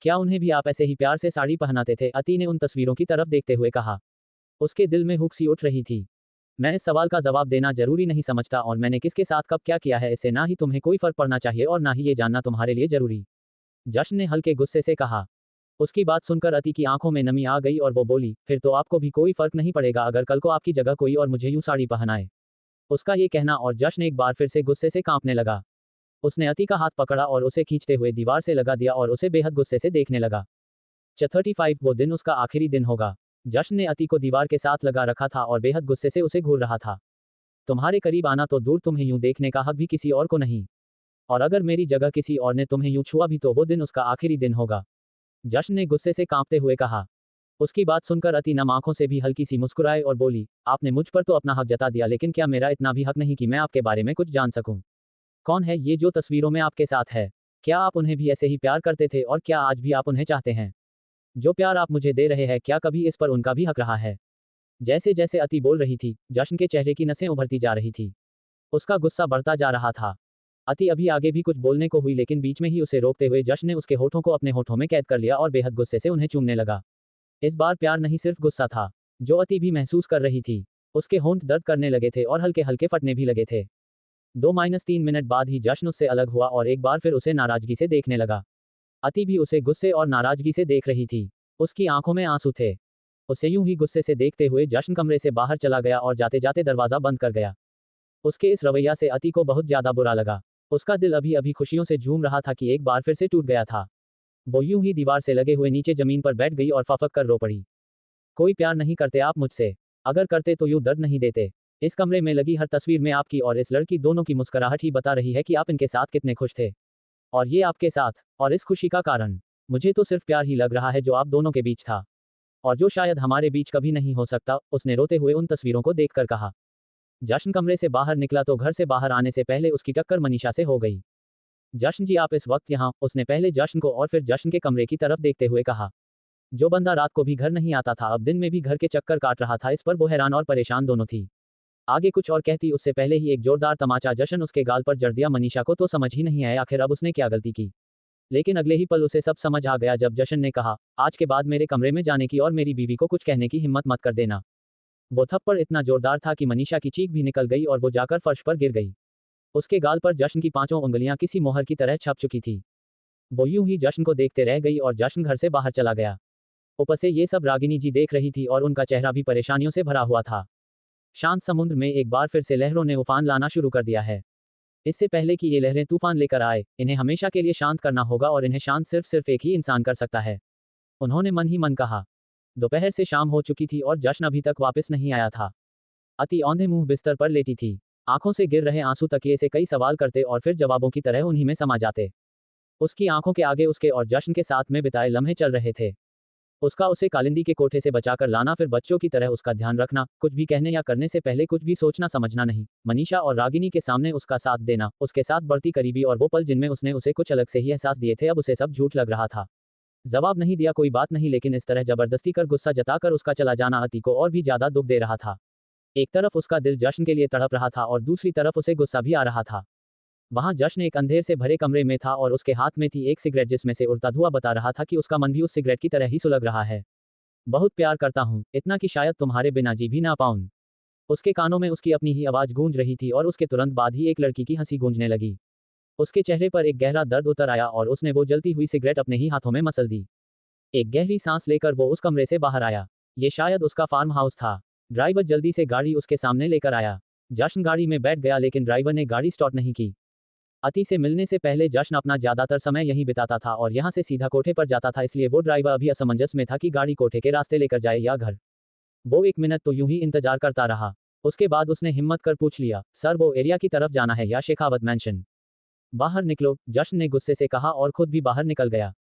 क्या उन्हें भी आप ऐसे ही प्यार से साड़ी पहनाते थे? अति ने उन तस्वीरों की तरफ देखते हुए कहा। उसके दिल में हुक सी उठ रही थी। मैं इस सवाल का जवाब देना जरूरी नहीं समझता, और मैंने किसके साथ कब क्या किया है इससे ना ही तुम्हें कोई फर्क पड़ना चाहिए और ना ही ये जानना तुम्हारे लिए जरूरी। जश्न ने हल्के गुस्से से कहा। उसकी बात सुनकर अति की आंखों में नमी आ गई और वो बोली, फिर तो आपको भी कोई फर्क नहीं पड़ेगा अगर कल को आपकी जगह कोई और मुझे यूं साड़ी पहनाए। उसका ये कहना और जश्न एक बार फिर से गुस्से से कांपने लगा। उसने अति का हाथ पकड़ा और उसे खींचते हुए दीवार से लगा दिया और उसे बेहद गुस्से से देखने लगा। 35 वो दिन उसका आखिरी दिन होगा। जश्न ने अति को दीवार के साथ लगा रखा था और बेहद गुस्से से उसे घूर रहा था। तुम्हारे करीब आना तो दूर, तुम्हें यूं देखने का हक भी किसी और को नहीं। और अगर मेरी जगह किसी और ने तुम्हें यूं छुआ भी तो वो दिन उसका आखिरी दिन होगा। जश्न ने गुस्से से कांपते हुए कहा। उसकी बात सुनकर अति नम आंखों से भी हल्की सी मुस्कुराए और बोली, आपने मुझ पर तो अपना हक जता दिया, लेकिन क्या मेरा इतना भी हक नहीं कि मैं आपके बारे में कुछ जान सकूं? कौन है ये जो तस्वीरों में आपके साथ है? क्या आप उन्हें भी ऐसे ही प्यार करते थे, और क्या आज भी आप उन्हें चाहते हैं? जो प्यार आप मुझे दे रहे हैं, क्या कभी इस पर उनका भी हक रहा है? जैसे जैसे अति बोल रही थी, जश्न के चेहरे की नसें उभरती जा रही थी। उसका गुस्सा बढ़ता जा रहा था। अति अभी आगे भी कुछ बोलने को हुई, लेकिन बीच में ही उसे रोकते हुए जश्न ने उसके होठों को अपने होठों में कैद कर लिया और बेहद गुस्से से उन्हें चूमने लगा। इस बार प्यार नहीं, सिर्फ गुस्सा था, जो अति भी महसूस कर रही थी। उसके होंठ दर्द करने लगे थे और हल्के हल्के फटने भी लगे थे। 2-3 मिनट बाद ही जश्न उससे अलग हुआ और एक बार फिर उसे नाराजगी से देखने लगा। अति भी उसे गुस्से और नाराजगी से देख रही थी। उसकी आंखों में आंसू थे। उसे यूं ही गुस्से से देखते हुए जश्न कमरे से बाहर चला गया और जाते जाते दरवाजा बंद कर गया। उसके इस रवैया से अति को बहुत ज्यादा बुरा लगा। उसका दिल अभी अभी खुशियों से झूम रहा था कि एक बार फिर से टूट गया था। वो यूं ही दीवार से लगे हुए नीचे जमीन पर बैठ गई और फफक कर रो पड़ी। कोई प्यार नहीं करते आप मुझसे? अगर करते तो यूं दर्द नहीं देते। इस कमरे में लगी हर तस्वीर में आपकी और इस लड़की दोनों की मुस्कुराहट ही बता रही है कि आप इनके साथ कितने खुश थे। और ये आपके साथ, और इस खुशी का कारण मुझे तो सिर्फ प्यार ही लग रहा है जो आप दोनों के बीच था, और जो शायद हमारे बीच कभी नहीं हो सकता, उसने रोते हुए उन तस्वीरों को देखकर कहा। जश्न कमरे से बाहर निकला तो घर से बाहर आने से पहले उसकी टक्कर मनीषा से हो गई। जश्न जी, आप इस वक्त यहाँ? उसने पहले जश्न को और फिर जश्न के कमरे की तरफ देखते हुए कहा। जो बंदा रात को भी घर नहीं आता था, अब दिन में भी घर के चक्कर काट रहा था। इस पर वो हैरान और परेशान दोनों थी। आगे कुछ और कहती उससे पहले ही एक जोरदार तमाचा जश्न उसके गाल पर जड़ दिया। मनीषा को तो समझ ही नहीं आया आखिर अब उसने क्या गलती की, लेकिन अगले ही पल उसे सब समझ आ गया जब जश्न ने कहा, आज के बाद मेरे कमरे में जाने की और मेरी बीवी को कुछ कहने की हिम्मत मत कर देना। वो थप्पड़ इतना जोरदार था कि मनीषा की चीख भी निकल गई और वो जाकर फर्श पर गिर गई। उसके गाल पर जश्न की 5 उंगलियां किसी मोहर की तरह छप चुकी थी। वो यूं ही जश्न को देखते रह गई और जश्न घर से बाहर चला गया। ऊपर से ये सब रागिनी जी देख रही थी और उनका चेहरा भी परेशानियों से भरा हुआ था। शांत समुद्र में एक बार फिर से लहरों ने उफान लाना शुरू कर दिया है। इससे पहले कि ये लहरें तूफान लेकर आए, इन्हें हमेशा के लिए शांत करना होगा, और इन्हें शांत सिर्फ एक ही इंसान कर सकता है। उन्होंने मन ही मन कहा। दोपहर से शाम हो चुकी थी और जश्न अभी तक वापस नहीं आया था। अति औंधे मुंह बिस्तर पर लेटी थी। आंखों से गिर रहे आंसू तकिए से कई सवाल करते और फिर जवाबों की तरह उन्हीं में समा जाते। उसकी आंखों के आगे उसके और जश्न के साथ में बिताए लम्हे चल रहे थे। उसका उसे कालिंदी के कोठे से बचाकर लाना, फिर बच्चों की तरह उसका ध्यान रखना, कुछ भी कहने या करने से पहले कुछ भी सोचना समझना नहीं, मनीषा और रागिनी के सामने उसका साथ देना, उसके साथ बढ़ती करीबी और वो पल जिनमें उसने उसे कुछ अलग से ही एहसास दिए थे, अब उसे सब झूठ लग रहा था। जवाब नहीं दिया, कोई बात नहीं, लेकिन इस तरह जबरदस्ती कर गुस्सा जताकर उसका चला जाना अति को और भी ज्यादा दुख दे रहा था। एक तरफ उसका दिल जश्न के लिए तड़प रहा था और दूसरी तरफ उसे गुस्सा भी आ रहा था। वहां जश्न एक अंधेर से भरे कमरे में था और उसके हाथ में थी एक सिगरेट जिसमें से उड़ता धुआं बता रहा था कि उसका मन भी उस सिगरेट की तरह ही सुलग रहा है। बहुत प्यार करता हूँ, इतना कि शायद तुम्हारे बिना जी भी ना पाऊं। उसके कानों में उसकी अपनी ही आवाज गूंज रही थी और उसके तुरंत बाद ही एक लड़की की हंसी गूंजने लगी। उसके चेहरे पर एक गहरा दर्द उतर आया और उसने वो जलती हुई सिगरेट अपने ही हाथों में मसल दी। एक गहरी सांस लेकर वो उस कमरे से बाहर आया। ये शायद उसका फार्म हाउस था। ड्राइवर जल्दी से गाड़ी उसके सामने लेकर आया। जश्न गाड़ी में बैठ गया लेकिन ड्राइवर ने गाड़ी स्टार्ट नहीं की। अति से मिलने से पहले जश्न अपना ज्यादातर समय यहीं बिताता था और यहाँ से सीधा कोठे पर जाता था, इसलिए वो ड्राइवर अभी असमंजस में था कि गाड़ी कोठे के रास्ते लेकर जाए या घर। वो 1 मिनट तो यूं ही इंतजार करता रहा। उसके बाद उसने हिम्मत कर पूछ लिया, सर वो एरिया की तरफ जाना है या शेखावत मैंशन? बाहर निकलो, जश्न ने गुस्से से कहा और खुद भी बाहर निकल गया।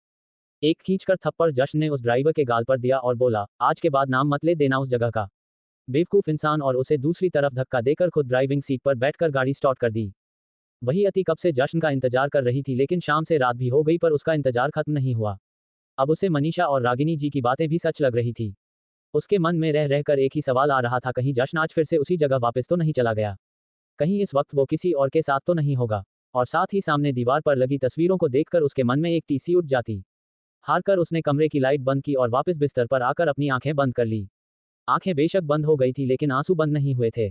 एक खींचकर थप्पड़ जश्न ने उस ड्राइवर के गाल पर दिया और बोला, आज के बाद नाम मत ले देना उस जगह का। बेवकूफ इंसान, और उसे दूसरी तरफ धक्का देकर खुद ड्राइविंग सीट पर बैठकर गाड़ी स्टार्ट कर दी। वही अति कब से जश्न का इंतजार कर रही थी, लेकिन शाम से रात भी हो गई पर उसका इंतजार खत्म नहीं हुआ। अब उसे मनीषा और रागिनी जी की बातें भी सच लग रही थी। उसके मन में रह रहकर एक ही सवाल आ रहा था, कहीं जश्न आज फिर से उसी जगह वापस तो नहीं चला गया? कहीं इस वक्त वो किसी और के साथ तो नहीं होगा? और साथ ही सामने दीवार पर लगी तस्वीरों को देखकर उसके मन में एक टीसी उठ जाती। हारकर उसने कमरे की लाइट बंद की और वापस बिस्तर पर आकर अपनी आंखें बंद कर ली। आंखें बेशक बंद हो गई थी लेकिन आंसू बंद नहीं हुए थे।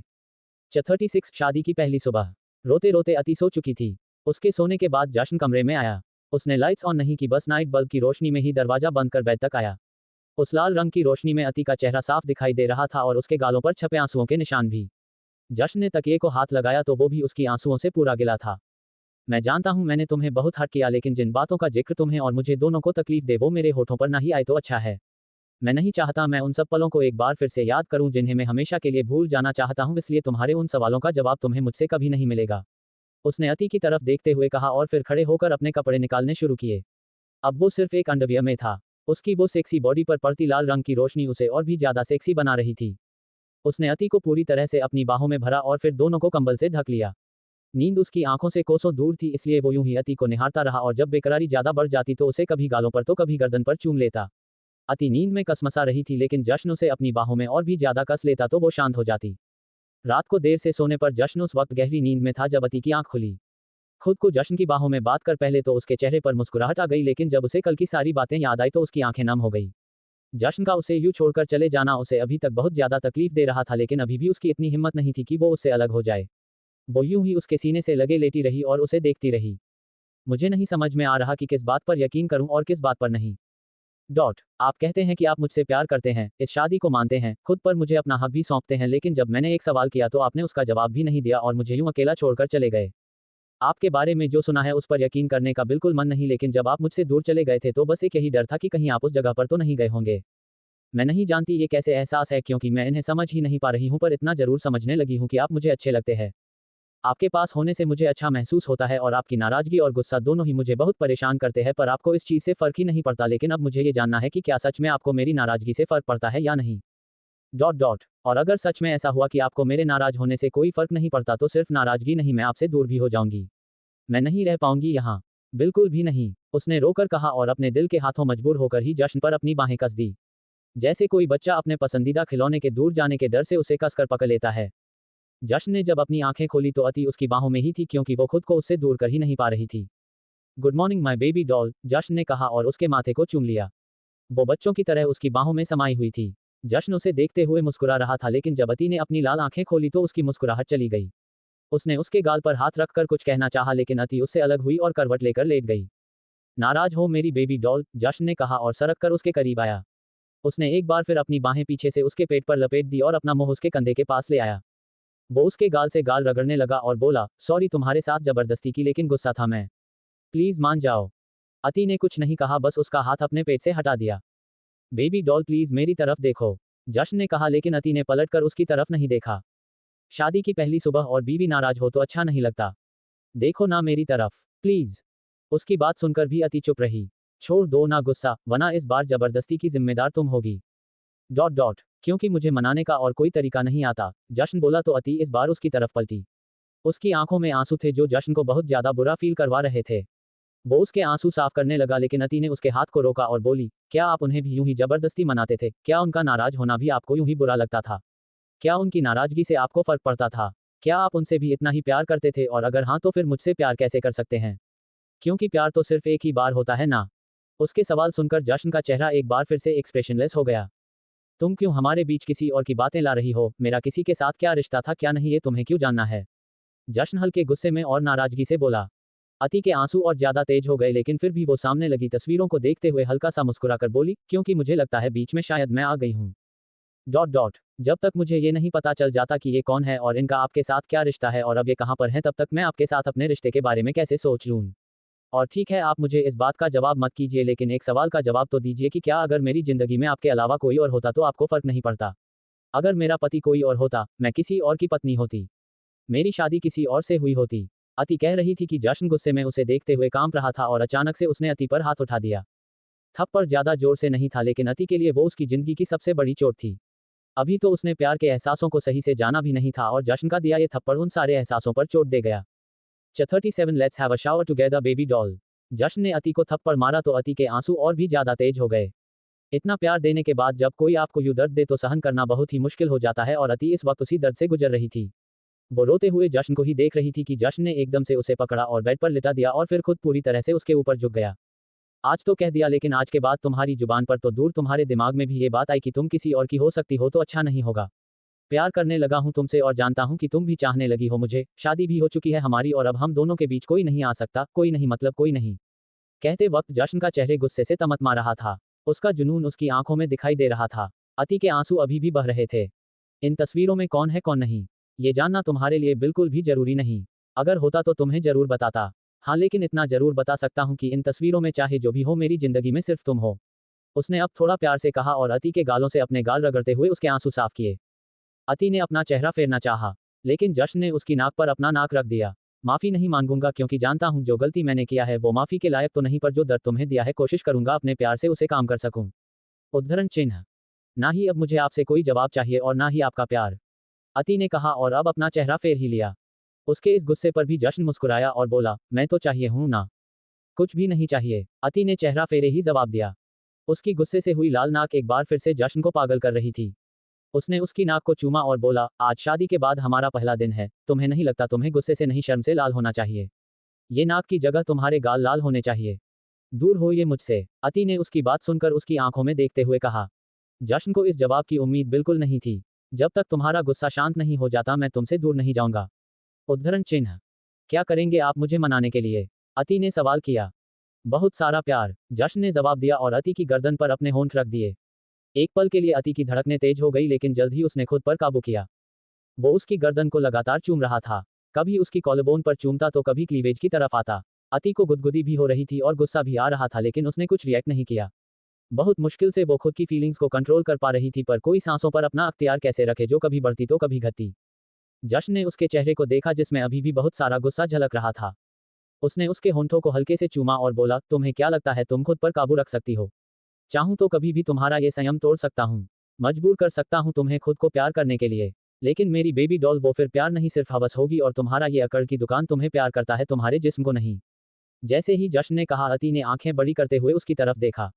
36 शादी की पहली सुबह। रोते रोते अति सो चुकी थी। उसके सोने के बाद जश्न कमरे में आया। उसने लाइट्स ऑन नहीं की, बस नाइट बल्ब की रोशनी में ही दरवाजा बंद कर बेड तक आया। उस लाल रंग की रोशनी में अति का चेहरा साफ दिखाई दे रहा था और उसके गालों पर छपे आंसुओं के निशान भी। जश्न ने तकिए को हाथ लगाया तो वो भी उसकी आंसुओं से पूरा गिला था। मैं जानता हूं मैंने तुम्हें बहुत हर्ट किया, लेकिन जिन बातों का जिक्र तुम्हें और मुझे दोनों को तकलीफ दे वो मेरे होठों पर ना ही आए तो अच्छा है। मैं नहीं चाहता मैं उन सब पलों को एक बार फिर से याद करूं जिन्हें मैं हमेशा के लिए भूल जाना चाहता हूं, इसलिए तुम्हारे उन सवालों का जवाब तुम्हें मुझसे कभी नहीं मिलेगा। उसने अति की तरफ देखते हुए कहा और फिर खड़े होकर अपने कपड़े निकालने शुरू किए। अब वो सिर्फ एक अंडरवियर में था। उसकी वो सेक्सी बॉडी पर पड़ती लाल रंग की रोशनी उसे और भी ज्यादा सेक्सी बना रही थी। उसने अति को पूरी तरह से अपनी बाहों में भरा और फिर दोनों को कंबल से ढक लिया। नींद उसकी आंखों से कोसों दूर थी, इसलिए वो यूं ही अति को निहारता रहा और जब बेकरारी ज्यादा बढ़ जाती तो उसे कभी गालों पर तो कभी गर्दन पर चूम लेता। अति नींद में कसमसा रही थी लेकिन जश्न उसे अपनी बाहों में और भी ज्यादा कस लेता तो वो शांत हो जाती। रात को देर से सोने पर जश्न उस वक्त गहरी नींद में था जब अति की आंख खुली। खुद को जश्न की बाहों में बात कर पहले तो उसके चेहरे पर मुस्कुराहट आ गई, लेकिन जब उसे कल की सारी बातें याद आई तो उसकी आंखें नम हो गई। जश्न का उसे यूं छोड़कर चले जाना उसे अभी तक बहुत ज्यादा तकलीफ दे रहा था, लेकिन अभी भी उसकी इतनी हिम्मत नहीं थी कि वो उससे अलग हो जाए। वो यूं ही उसके सीने से लगे लेटी रही और उसे देखती रही। मुझे नहीं समझ में आ रहा कि किस बात पर यकीन करूं और किस बात पर नहीं। आप कहते हैं कि आप मुझसे प्यार करते हैं, इस शादी को मानते हैं, खुद पर मुझे अपना हक भी सौंपते हैं, लेकिन जब मैंने एक सवाल किया तो आपने उसका जवाब भी नहीं दिया और मुझे यूं अकेला छोड़कर चले गए। आपके बारे में जो सुना है उस पर यकीन करने का बिल्कुल मन नहीं, लेकिन जब आप मुझसे दूर चले गए थे तो बस एक यही डर था कि कहीं आप उस जगह पर तो नहीं गए होंगे। मैं नहीं जानती ये कैसे एहसास है, क्योंकि मैं इन्हें समझ ही नहीं पा रही हूं, पर इतना जरूर समझने लगी हूं कि आप मुझे अच्छे लगते हैं। आपके पास होने से मुझे अच्छा महसूस होता है और आपकी नाराजगी और गुस्सा दोनों ही मुझे बहुत परेशान करते हैं, पर आपको इस चीज से फर्क ही नहीं पड़ता। लेकिन अब मुझे ये जानना है कि क्या सच में आपको मेरी नाराजगी से फर्क पड़ता है या नहीं। और अगर सच में ऐसा हुआ कि आपको मेरे नाराज होने से कोई फर्क नहीं पड़ता तो सिर्फ नाराजगी नहीं, मैं आपसे दूर भी हो जाऊंगी। मैं नहीं रह पाऊंगी यहाँ, बिल्कुल भी नहीं, उसने रोकर कहा और अपने दिल के हाथों मजबूर होकर ही जश्न पर अपनी बाहें कस दी। जैसे कोई बच्चा अपने पसंदीदा खिलौने के दूर जाने के डर से उसे कसकर पकड़ लेता है। जश्न ने जब अपनी आंखें खोली तो अति उसकी बाहों में ही थी, क्योंकि वो खुद को उससे दूर कर ही नहीं पा रही थी। Good morning my baby doll, जश्न ने कहा और उसके माथे को चूम लिया। वो बच्चों की तरह उसकी बाहों में समाई हुई थी। जश्न उसे देखते हुए मुस्कुरा रहा था, लेकिन जब अति ने अपनी लाल आंखें खोली तो उसकी मुस्कुराहट चली गई। उसने उसके गाल पर हाथ रखकर कुछ कहना चाहा, लेकिन अति उससे अलग हुई और करवट लेकर लेट गई। नाराज हो मेरी बेबी डॉल, जश्न ने कहा और सरक कर उसके करीब आया। उसने एक बार फिर अपनी बाहें पीछे से उसके पेट पर लपेट दी और अपना मुंह उसके कंधे के पास ले आया। वो उसके गाल से गाल रगड़ने लगा और बोला, सॉरी तुम्हारे साथ जबरदस्ती की, लेकिन गुस्सा था मैं, प्लीज मान जाओ। अति ने कुछ नहीं कहा, बस उसका हाथ अपने पेट से हटा दिया। बेबी डॉल प्लीज मेरी तरफ देखो, जश्न ने कहा, लेकिन अति ने पलटकर उसकी तरफ नहीं देखा। शादी की पहली सुबह और बीवी नाराज हो तो अच्छा नहीं लगता। देखो ना मेरी तरफ, प्लीज। उसकी बात सुनकर भी अति चुप रही। छोड़ दो ना गुस्सा, वरना इस बार जबरदस्ती की जिम्मेदार तुम होगी। क्योंकि मुझे मनाने का और कोई तरीका नहीं आता, जश्न बोला तो अति इस बार उसकी तरफ पलटी। उसकी आंखों में आंसू थे जो जश्न को बहुत ज्यादा बुरा फील करवा रहे थे। वो उसके आंसू साफ करने लगा, लेकिन अति ने उसके हाथ को रोका और बोली, क्या आप उन्हें भी यूं ही जबरदस्ती मनाते थे? क्या उनका नाराज होना भी आपको यूं ही बुरा लगता था? क्या उनकी नाराजगी से आपको फर्क पड़ता था? क्या आप उनसे भी इतना ही प्यार करते थे, और अगर हाँ तो फिर मुझसे प्यार कैसे कर सकते हैं? क्योंकि प्यार तो सिर्फ एक ही बार होता है ना। उसके सवाल सुनकर जश्न का चेहरा एक बार फिर से एक्सप्रेशनलेस हो गया। तुम क्यों हमारे बीच किसी और की बातें ला रही हो? मेरा किसी के साथ क्या रिश्ता था क्या नहीं, ये तुम्हें क्यों जानना है? जश्न हल्के गुस्से में और नाराजगी से बोला। अति के आंसू और ज्यादा तेज हो गए, लेकिन फिर भी वो सामने लगी तस्वीरों को देखते हुए हल्का सा मुस्कुराकर बोली, क्योंकि मुझे लगता है बीच में शायद मैं आ गई हूँ। Dot dot. जब तक मुझे ये नहीं पता चल जाता कि ये कौन है और इनका आपके साथ क्या रिश्ता है और अब ये कहाँ पर हैं, तब तक मैं आपके साथ अपने रिश्ते के बारे में कैसे सोच लूँ? और ठीक है, आप मुझे इस बात का जवाब मत कीजिए, लेकिन एक सवाल का जवाब तो दीजिए कि क्या अगर मेरी जिंदगी में आपके अलावा कोई और होता तो आपको फर्क नहीं पड़ता? अगर मेरा पति कोई और होता, मैं किसी और की पत्नी होती, मेरी शादी किसी और से हुई होती। अति कह रही थी कि जश्न गुस्से में उसे देखते हुए कांप रहा था और अचानक से उसने अति पर हाथ उठा दिया। थप्पड़ ज्यादा जोर से नहीं था, लेकिन अति के लिए वो उसकी जिंदगी की सबसे बड़ी चोट थी। अभी तो उसने प्यार के एहसासों को सही से जाना भी नहीं था और जश्न का दिया ये थप्पड़ उन सारे एहसासों पर चोट दे गया। 37 let's have a shower together baby doll. जश्न ने अति को थप्पड़ मारा तो अति के आंसू और भी ज्यादा तेज हो गए। इतना प्यार देने के बाद जब कोई आपको यूं दर्द दे तो सहन करना बहुत ही मुश्किल हो जाता है, और अति इस वक्त उसी दर्द से गुजर रही थी। वो रोते हुए जश्न को ही देख रही थी कि जश्न ने एकदम से उसे पकड़ा और बेड पर लिटा दिया और फिर खुद पूरी तरह से उसके ऊपर झुक गया। आज तो कह दिया, लेकिन आज के बाद तुम्हारी जुबान पर तो दूर तुम्हारे दिमाग में भी ये बात आई कि तुम किसी और की हो सकती हो तो अच्छा नहीं होगा। प्यार करने लगा हूं तुमसे और जानता हूं कि तुम भी चाहने लगी हो मुझे, शादी भी हो चुकी है हमारी और अब हम दोनों के बीच कोई नहीं आ सकता, कोई नहीं मतलब कोई नहीं। कहते वक्त जश्न का चेहरे गुस्से से तमतमा रहा था। उसका जुनून उसकी आंखों में दिखाई दे रहा था। अति के आंसू अभी भी बह रहे थे। इन तस्वीरों में कौन है कौन नहीं, ये जानना तुम्हारे लिए बिल्कुल भी जरूरी नहीं। अगर होता तो तुम्हें जरूर बताता। हाँ, लेकिन इतना जरूर बता सकता हूं कि इन तस्वीरों में चाहे जो भी हो, मेरी जिंदगी में सिर्फ तुम हो। उसने अब थोड़ा प्यार से कहा और अति के गालों से अपने गाल रगड़ते हुए उसके आंसू साफ किए। अति ने अपना चेहरा फेरना चाहा, लेकिन जश्न ने उसकी नाक पर अपना नाक रख दिया। माफी नहीं मांगूंगा, क्योंकि जानता हूं जो गलती मैंने किया है वो माफी के लायक तो नहीं, पर जो दर्द तुम्हें दिया है कोशिश करूंगा अपने प्यार से उसे काम कर सकूं। उद्धरण चिन्ह। ना ही अब मुझे आपसे कोई जवाब चाहिए और ना ही आपका प्यार, अति ने कहा और अब अपना चेहरा फेर ही लिया। उसके इस गुस्से पर भी जश्न मुस्कुराया और बोला, मैं तो चाहिए हूं ना, कुछ भी नहीं चाहिए। अति ने चेहरा फेरे ही जवाब दिया। उसकी गुस्से से हुई लाल नाक एक बार फिर से जश्न को पागल कर रही थी। उसने उसकी नाक को चूमा और बोला, आज शादी के बाद हमारा पहला दिन है, तुम्हें नहीं लगता तुम्हें गुस्से से नहीं शर्म से लाल होना चाहिए? ये नाक की जगह तुम्हारे गाल लाल होने चाहिए। दूर हो ये मुझसे। अति ने उसकी बात सुनकर उसकी आंखों में देखते हुए कहा। जश्न को इस जवाब की उम्मीद बिल्कुल नहीं थी। जब तक तुम्हारा गुस्सा शांत नहीं हो जाता मैं तुमसे दूर नहीं जाऊंगा। उद्धरण चिन्ह। क्या करेंगे आप मुझे मनाने के लिए? अति ने सवाल किया। बहुत सारा प्यार, जश्न ने जवाब दिया और अति की गर्दन पर अपने होंठ रख दिए। एक पल के लिए अति की धड़कनें तेज हो गई, लेकिन जल्द ही उसने खुद पर काबू किया। वो उसकी गर्दन को लगातार चूम रहा था। कभी उसकी कॉलरबोन पर चूमता तो कभी क्लीवेज की तरफ आता। अति को गुदगुदी भी हो रही थी और गुस्सा भी आ रहा था, लेकिन उसने कुछ रिएक्ट नहीं किया। बहुत मुश्किल से वो खुद की फीलिंग्स को कंट्रोल कर पा रही थी, पर कोई सांसों पर अपना अख्तियार कैसे रखे जो कभी बढ़ती तो कभी घटती। जश्न ने उसके चेहरे को देखा जिसमें अभी भी बहुत सारा गुस्सा झलक रहा था। उसने उसके होंठों को हल्के से चूमा और बोला, तुम्हें क्या लगता है तुम खुद पर काबू रख सकती हो? चाहूं तो कभी भी तुम्हारा ये संयम तोड़ सकता हूं, मजबूर कर सकता हूं तुम्हें खुद को प्यार करने के लिए। लेकिन मेरी बेबी डॉल, वो फिर प्यार नहीं सिर्फ हवस होगी, और तुम्हारा ये अकड़ की दुकान तुम्हें प्यार करता है, तुम्हारे जिस्म को नहीं। जैसे ही जश्न ने कहा, अति ने आंखें बड़ी करते हुए उसकी तरफ देखा।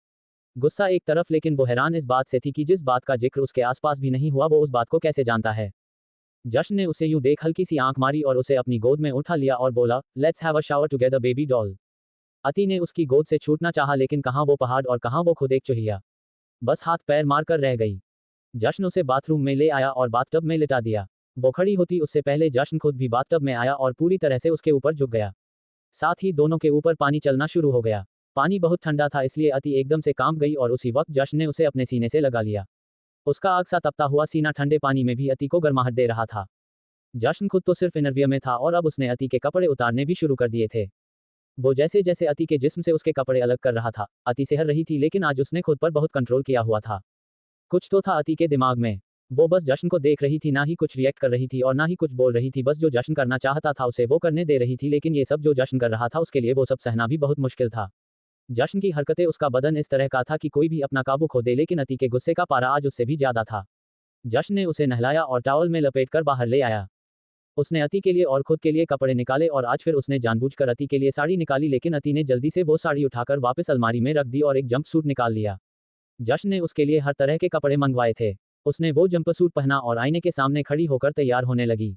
गुस्सा एक तरफ, लेकिन वो हैरान इस बात से थी कि जिस बात का जिक्र उसके आसपास भी नहीं हुआ वो उस बात को कैसे जानता है। जश्न ने उसे यूं देख हल्की सी आंख मारी और उसे अपनी गोद में उठा लिया और बोला, let's have a shower together baby doll. अति ने उसकी गोद से छूटना चाहा, लेकिन कहाँ वो पहाड़ और कहाँ वो खुद एक चुहिया। बस हाथ पैर मारकर रह गई। जश्न उसे बाथरूम में ले आया और बाथटब में लिटा दिया। वो खड़ी होती उससे पहले जश्न खुद भी बाथटब में आया और पूरी तरह से उसके ऊपर झुक गया। साथ ही दोनों के ऊपर पानी चलना शुरू हो गया। पानी बहुत ठंडा था, इसलिए अति एकदम से कांप गई और उसी वक्त जश्न ने उसे अपने सीने से लगा लिया। उसका आग सा तपता हुआ सीना ठंडे पानी में भी अति को गर्माहट दे रहा था। जश्न खुद तो सिर्फ इनरवियर में था और अब उसने अति के कपड़े उतारने भी शुरू कर दिए थे। वो जैसे जैसे अति के जिस्म से उसके कपड़े अलग कर रहा था, अति सहर रही थी, लेकिन आज उसने खुद पर बहुत कंट्रोल किया हुआ था। कुछ तो था अति के दिमाग में। वो बस जश्न को देख रही थी, ना ही कुछ रिएक्ट कर रही थी और ना ही कुछ बोल रही थी। बस जो जश्न करना चाहता था उसे वो करने दे रही थी, लेकिन ये सब जो जश्न कर रहा था उसके लिए वो सब सहना भी बहुत मुश्किल था। जश्न की हरकतें, उसका बदन इस तरह का था कि कोई भी अपना काबू खो दे, लेकिन अति के गुस्से का पारा आज उससे भी ज्यादा था। जश्न ने उसे नहलाया और टॉवल में लपेटकर बाहर ले आया। उसने अति के लिए और खुद के लिए कपड़े निकाले और आज फिर उसने जानबूझकर अति के लिए साड़ी निकाली, लेकिन अति ने जल्दी से वो साड़ी उठाकर वापस अलमारी में रख दी और एक जंपसूट निकाल लिया। जश्न ने उसके लिए हर तरह के कपड़े मंगवाए थे। उसने वो जंपसूट पहना और आईने के सामने खड़ी होकर तैयार होने लगी।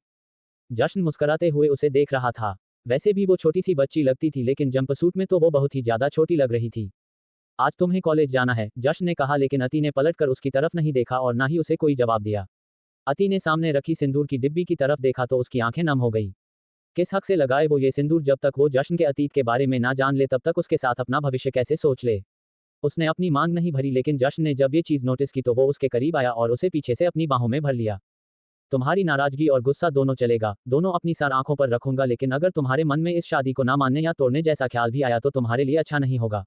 जश्न मुस्कुराते हुए उसे देख रहा था। वैसे भी वो छोटी सी बच्ची लगती थी, लेकिन जंपसूट में तो वो बहुत ही ज्यादा छोटी लग रही थी। आज तुम्हें कॉलेज जाना है, जश्न ने कहा, लेकिन अति ने पलटकर उसकी तरफ नहीं देखा और ना ही उसे कोई जवाब दिया। अति ने सामने रखी सिंदूर की डिब्बी की तरफ देखा तो उसकी आंखें नम हो गई। किस हक से लगाए वो ये सिंदूर? जब तक वो जश्न के अतीत के बारे में ना जान ले तब तक उसके साथ अपना भविष्य कैसे सोच ले? उसने अपनी मांग नहीं भरी, लेकिन जश्न ने जब ये चीज नोटिस की तो वो उसके करीब आया और उसे पीछे से अपनी बाहों में भर लिया। तुम्हारी नाराजगी और गुस्सा दोनों चलेगा, दोनों अपनी सर आंखों पर रखूंगा, लेकिन अगर तुम्हारे मन में इस शादी को ना मानने या तोड़ने जैसा ख्याल भी आया तो तुम्हारे लिए अच्छा नहीं होगा।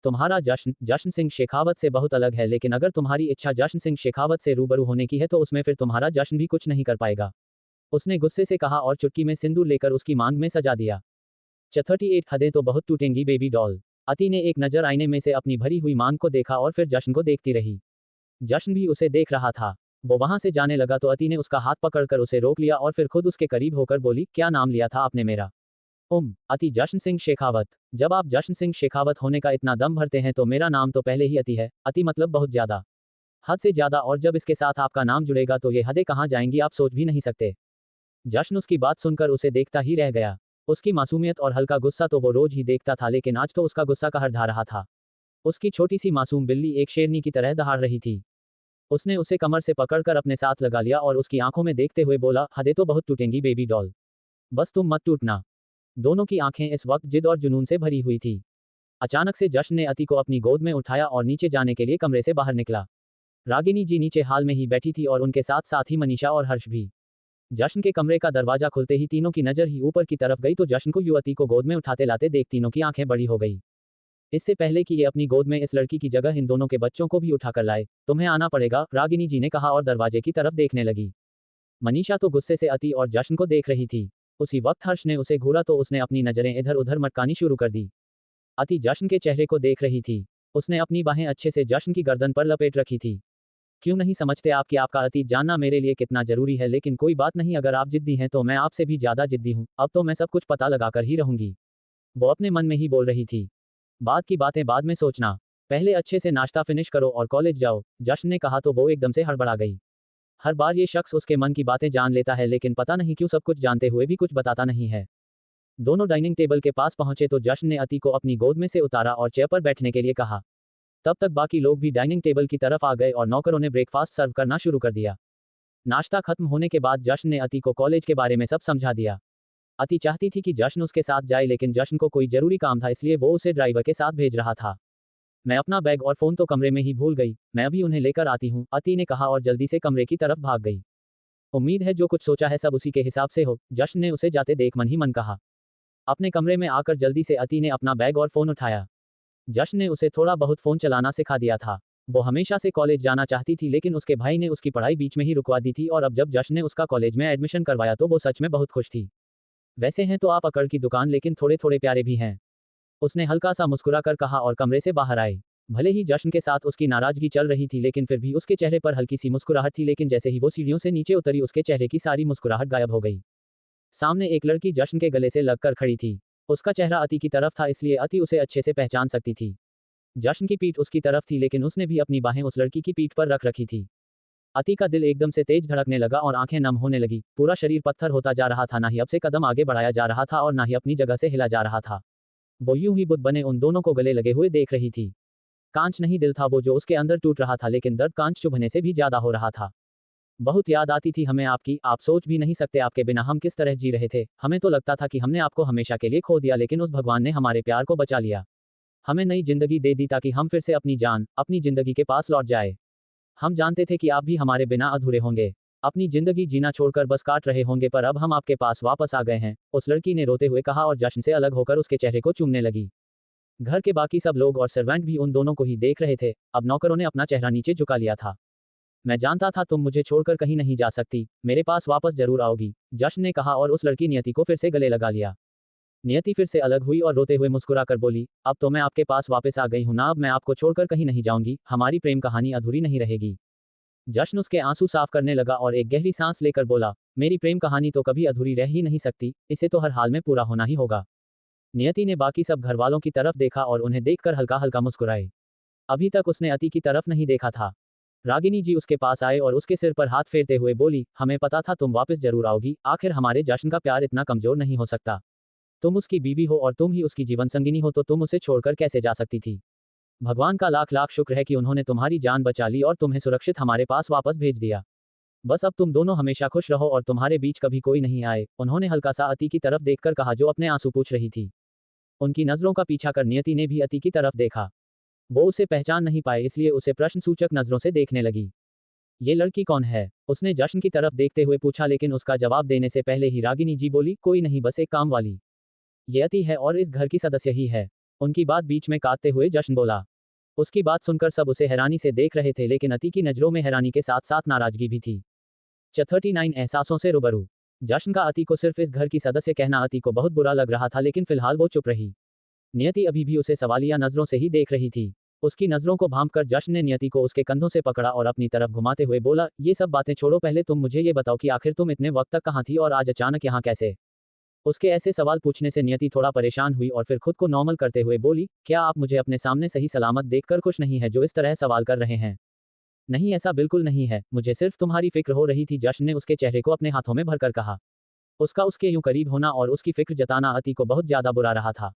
तुम्हारा जश्न जश्न सिंह शेखावत से बहुत अलग है, लेकिन अगर तुम्हारी इच्छा जश्न सिंह शेखावत से रूबरू होने की है तो उसमें फिर तुम्हारा जश्न भी कुछ नहीं कर पाएगा। उसने गुस्से से कहा और चुटकी में सिंदूर लेकर उसकी मांग में सजा दिया। 38 हदें तो बहुत टूटेंगी बेबी डॉल। अति ने एक नजर आईने में से अपनी भरी हुई मांग को देखा और फिर जश्न को देखती रही। जश्न भी उसे देख रहा था। वो वहां से जाने लगा तो अति ने उसका हाथ पकड़कर उसे रोक लिया और फिर खुद उसके करीब होकर बोली, क्या नाम लिया था आपने मेरा? अति जश्न सिंह शेखावत। जब आप जश्न सिंह शेखावत होने का इतना दम भरते हैं तो मेरा नाम तो पहले ही अति है। अति मतलब बहुत ज्यादा, हद से ज्यादा, और जब इसके साथ आपका नाम जुड़ेगा तो ये हदें कहाँ जाएंगी आप सोच भी नहीं सकते। जश्न उसकी बात सुनकर उसे देखता ही रह गया। उसकी मासूमियत और हल्का गुस्सा तो वो रोज ही देखता था, लेकिन आज तो उसका गुस्सा कहर ढा रहा था। उसकी छोटी सी मासूम बिल्ली एक शेरनी की तरह दहाड़ रही थी। उसने उसे कमर से पकड़कर अपने साथ लगा लिया और उसकी आंखों में देखते हुए बोला, हदें तो बहुत टूटेंगी बेबी डॉल, बस तुम मत टूटना। दोनों की आंखें इस वक्त जिद और जुनून से भरी हुई थी। अचानक से जश्न ने अति को अपनी गोद में उठाया और नीचे जाने के लिए कमरे से बाहर निकला। रागिनी जी नीचे हाल में ही बैठी थी और उनके साथ साथ ही मनीषा और हर्ष भी। जश्न के कमरे का दरवाजा खुलते ही तीनों की नजर ही ऊपर की तरफ गई तो जश्न को युवती को गोद में उठाते लाते देख तीनों की आंखें बड़ी हो गई। इससे पहले कि ये अपनी गोद में इस लड़की की जगह इन दोनों के बच्चों को भी उठाकर लाए, तुम्हें आना पड़ेगा, रागिनी जी ने कहा और दरवाजे की तरफ देखने लगी। मनीषा तो गुस्से से अति और जश्न को देख रही थी। उसी वक्त हर्ष ने उसे घूरा तो उसने अपनी नजरें इधर उधर मटकानी शुरू कर दी। अति जश्न के चेहरे को देख रही थी। उसने अपनी बाहें अच्छे से जश्न की गर्दन पर लपेट रखी थी। क्यों नहीं समझते आप कि आपका अतीत जानना मेरे लिए कितना जरूरी है? लेकिन कोई बात नहीं, अगर आप जिद्दी हैं तो मैं आपसे भी ज्यादा जिद्दी हूं। अब तो मैं सब कुछ पता लगाकर ही रहूंगी, वो अपने मन में ही बोल रही थी। बाद की बातें बाद में सोचना, पहले अच्छे से नाश्ता फिनिश करो और कॉलेज जाओ, जश्न ने कहा तो वो एकदम से हड़बड़ा गई। हर बार ये शख्स उसके मन की बातें जान लेता है, लेकिन पता नहीं क्यों सब कुछ जानते हुए भी कुछ बताता नहीं है। दोनों डाइनिंग टेबल के पास पहुंचे तो जश्न ने अति को अपनी गोद में से उतारा और चेयर पर बैठने के लिए कहा। तब तक बाकी लोग भी डाइनिंग टेबल की तरफ आ गए और नौकरों ने ब्रेकफास्ट सर्व करना शुरू कर दिया। नाश्ता खत्म होने के बाद जश्न ने अति को कॉलेज के बारे में सब समझा दिया। अति चाहती थी कि जश्न उसके साथ जाए, लेकिन जश्न को कोई जरूरी काम था, इसलिए वो उसे ड्राइवर के साथ भेज रहा था। मैं अपना बैग और फोन तो कमरे में ही भूल गई, मैं अभी उन्हें लेकर आती हूँ, अति ने कहा और जल्दी से कमरे की तरफ भाग गई। उम्मीद है जो कुछ सोचा है सब उसी के हिसाब से हो, जश्न ने उसे जाते देख मन ही मन कहा। अपने कमरे में आकर जल्दी से अति ने अपना बैग और फोन उठाया। जश्न ने उसे थोड़ा बहुत फोन चलाना सिखा दिया था। वो हमेशा से कॉलेज जाना चाहती थी, लेकिन उसके भाई ने उसकी पढ़ाई बीच में ही रुकवा दी थी और अब जब जश्न ने उसका कॉलेज में एडमिशन करवाया तो वो सच में बहुत खुश थी। वैसे हैं तो आप अकड़ की दुकान, लेकिन थोड़े थोड़े प्यारे भी हैं, उसने हल्का सा मुस्कुरा कर कहा और कमरे से बाहर आई। भले ही जश्न के साथ उसकी नाराजगी चल रही थी, लेकिन फिर भी उसके चेहरे पर हल्की सी मुस्कुराहट थी, लेकिन जैसे ही वो सीढ़ियों से नीचे उतरी उसके चेहरे की सारी मुस्कुराहट गायब हो गई। सामने एक लड़की जश्न के गले से लगकर खड़ी थी। उसका चेहरा अति की तरफ था, इसलिए अति उसे अच्छे से पहचान सकती थी। जश्न की पीठ उसकी तरफ थी, लेकिन उसने भी अपनी बाहें उस लड़की की पीठ पर रख रखी थी। अति का दिल एकदम से तेज धड़कने लगा और आंखें नम होने लगी। पूरा शरीर पत्थर होता जा रहा था, ना ही अब से कदम आगे बढ़ाया जा रहा था और ना ही अपनी जगह से हिला जा रहा था। वो यूं ही बुत बने उन दोनों को गले लगे हुए देख रही थी। कांच नहीं दिल था वो जो उसके अंदर टूट रहा था, लेकिन दर्द कांच चुभने से भी ज्यादा हो रहा था। बहुत याद आती थी हमें आपकी, आप सोच भी नहीं सकते आपके बिना हम किस तरह जी रहे थे। हमें तो लगता था कि हमने आपको हमेशा के लिए खो दिया, लेकिन उस भगवान ने हमारे प्यार को बचा लिया, हमें नई जिंदगी दे दी ताकि हम फिर से अपनी जान, अपनी जिंदगी के पास लौट जाए। हम जानते थे कि आप भी हमारे बिना अधूरे होंगे, अपनी जिंदगी जीना छोड़कर बस काट रहे होंगे, पर अब हम आपके पास वापस आ गए हैं, उस लड़की ने रोते हुए कहा और जश्न से अलग होकर उसके चेहरे को चूमने लगी। घर के बाकी सब लोग और सर्वेंट भी उन दोनों को ही देख रहे थे। अब नौकरों ने अपना चेहरा नीचे झुका लिया था। मैं जानता था तुम मुझे छोड़कर कहीं नहीं जा सकती, मेरे पास वापस जरूर आओगी, जश्न ने कहा और उस लड़की नियति को फिर से गले लगा लिया। नियति फिर से अलग हुई और रोते हुए मुस्कुरा कर बोली, अब तो मैं आपके पास वापस आ गई हूं ना, अब मैं आपको छोड़कर कहीं नहीं जाऊंगी, हमारी प्रेम कहानी अधूरी नहीं रहेगी। जश्न उसके आंसू साफ करने लगा और एक गहरी सांस लेकर बोला, मेरी प्रेम कहानी तो कभी अधूरी रह ही नहीं सकती, इसे तो हर हाल में पूरा होना ही होगा। नियति ने बाकी सब घर वालों की तरफ देखा और उन्हें देखकर हल्का हल्का मुस्कुराए। अभी तक उसने अति की तरफ नहीं देखा था। रागिनी जी उसके पास आए और उसके सिर पर हाथ फेरते हुए बोली, हमें पता था तुम वापस जरूर आओगी, आखिर हमारे जश्न का प्यार इतना कमजोर नहीं हो सकता। तुम उसकी बीवी हो और तुम ही उसकी जीवन संगिनी हो तो तुम उसे छोड़कर कैसे जा सकती थी। भगवान का लाख लाख शुक्र है कि उन्होंने तुम्हारी जान बचा ली और तुम्हें सुरक्षित हमारे पास वापस भेज दिया। बस अब तुम दोनों हमेशा खुश रहो और तुम्हारे बीच कभी कोई नहीं आए। उन्होंने हल्का सा अति की तरफ देखकर कहा जो अपने आंसू पूछ रही थी। उनकी नजरों का पीछा कर नियति ने भी अति की तरफ देखा। वो उसे पहचान नहीं पाए इसलिए उसे प्रश्नसूचक नजरों से देखने लगी। ये लड़की कौन है? उसने जश्न की तरफ देखते हुए पूछा लेकिन उसका जवाब देने से पहले ही रागिनी जी बोली, कोई नहीं, बस एक काम वाली। ये अति है और इस घर की सदस्य ही है। उनकी बात बीच में काटते हुए जश्न बोला। उसकी बात सुनकर सब उसे हैरानी से देख रहे थे लेकिन अति की नजरों में हैरानी के साथ साथ नाराजगी भी थी। 39 एहसासों से रूबरू। जश्न का अति को सिर्फ इस घर की सदस्य कहना अति को बहुत बुरा लग रहा था लेकिन फिलहाल वो चुप रही। नियति अभी भी उसे सवालिया नजरों से ही देख रही थी। उसकी नजरों को भांपकर जश्न ने नियति को उसके कंधों से पकड़ा और अपनी तरफ घुमाते हुए बोला, ये सब बातें छोड़ो, पहले तुम मुझे ये बताओ कि आखिर तुम इतने वक्त तक कहाँ थी और आज अचानक यहाँ कैसे? उसके ऐसे सवाल पूछने से नियति थोड़ा परेशान हुई और फिर खुद को नॉर्मल करते हुए बोली, क्या आप मुझे अपने सामने सही सलामत देखकर खुश नहीं है जो इस तरह सवाल कर रहे हैं? नहीं, ऐसा बिल्कुल नहीं है, मुझे सिर्फ तुम्हारी फिक्र हो रही थी। जश्न ने उसके चेहरे को अपने हाथों में भरकर कहा। उसका उसके यूं करीब होना और उसकी फिक्र जताना अति को बहुत ज्यादा बुरा रहा था।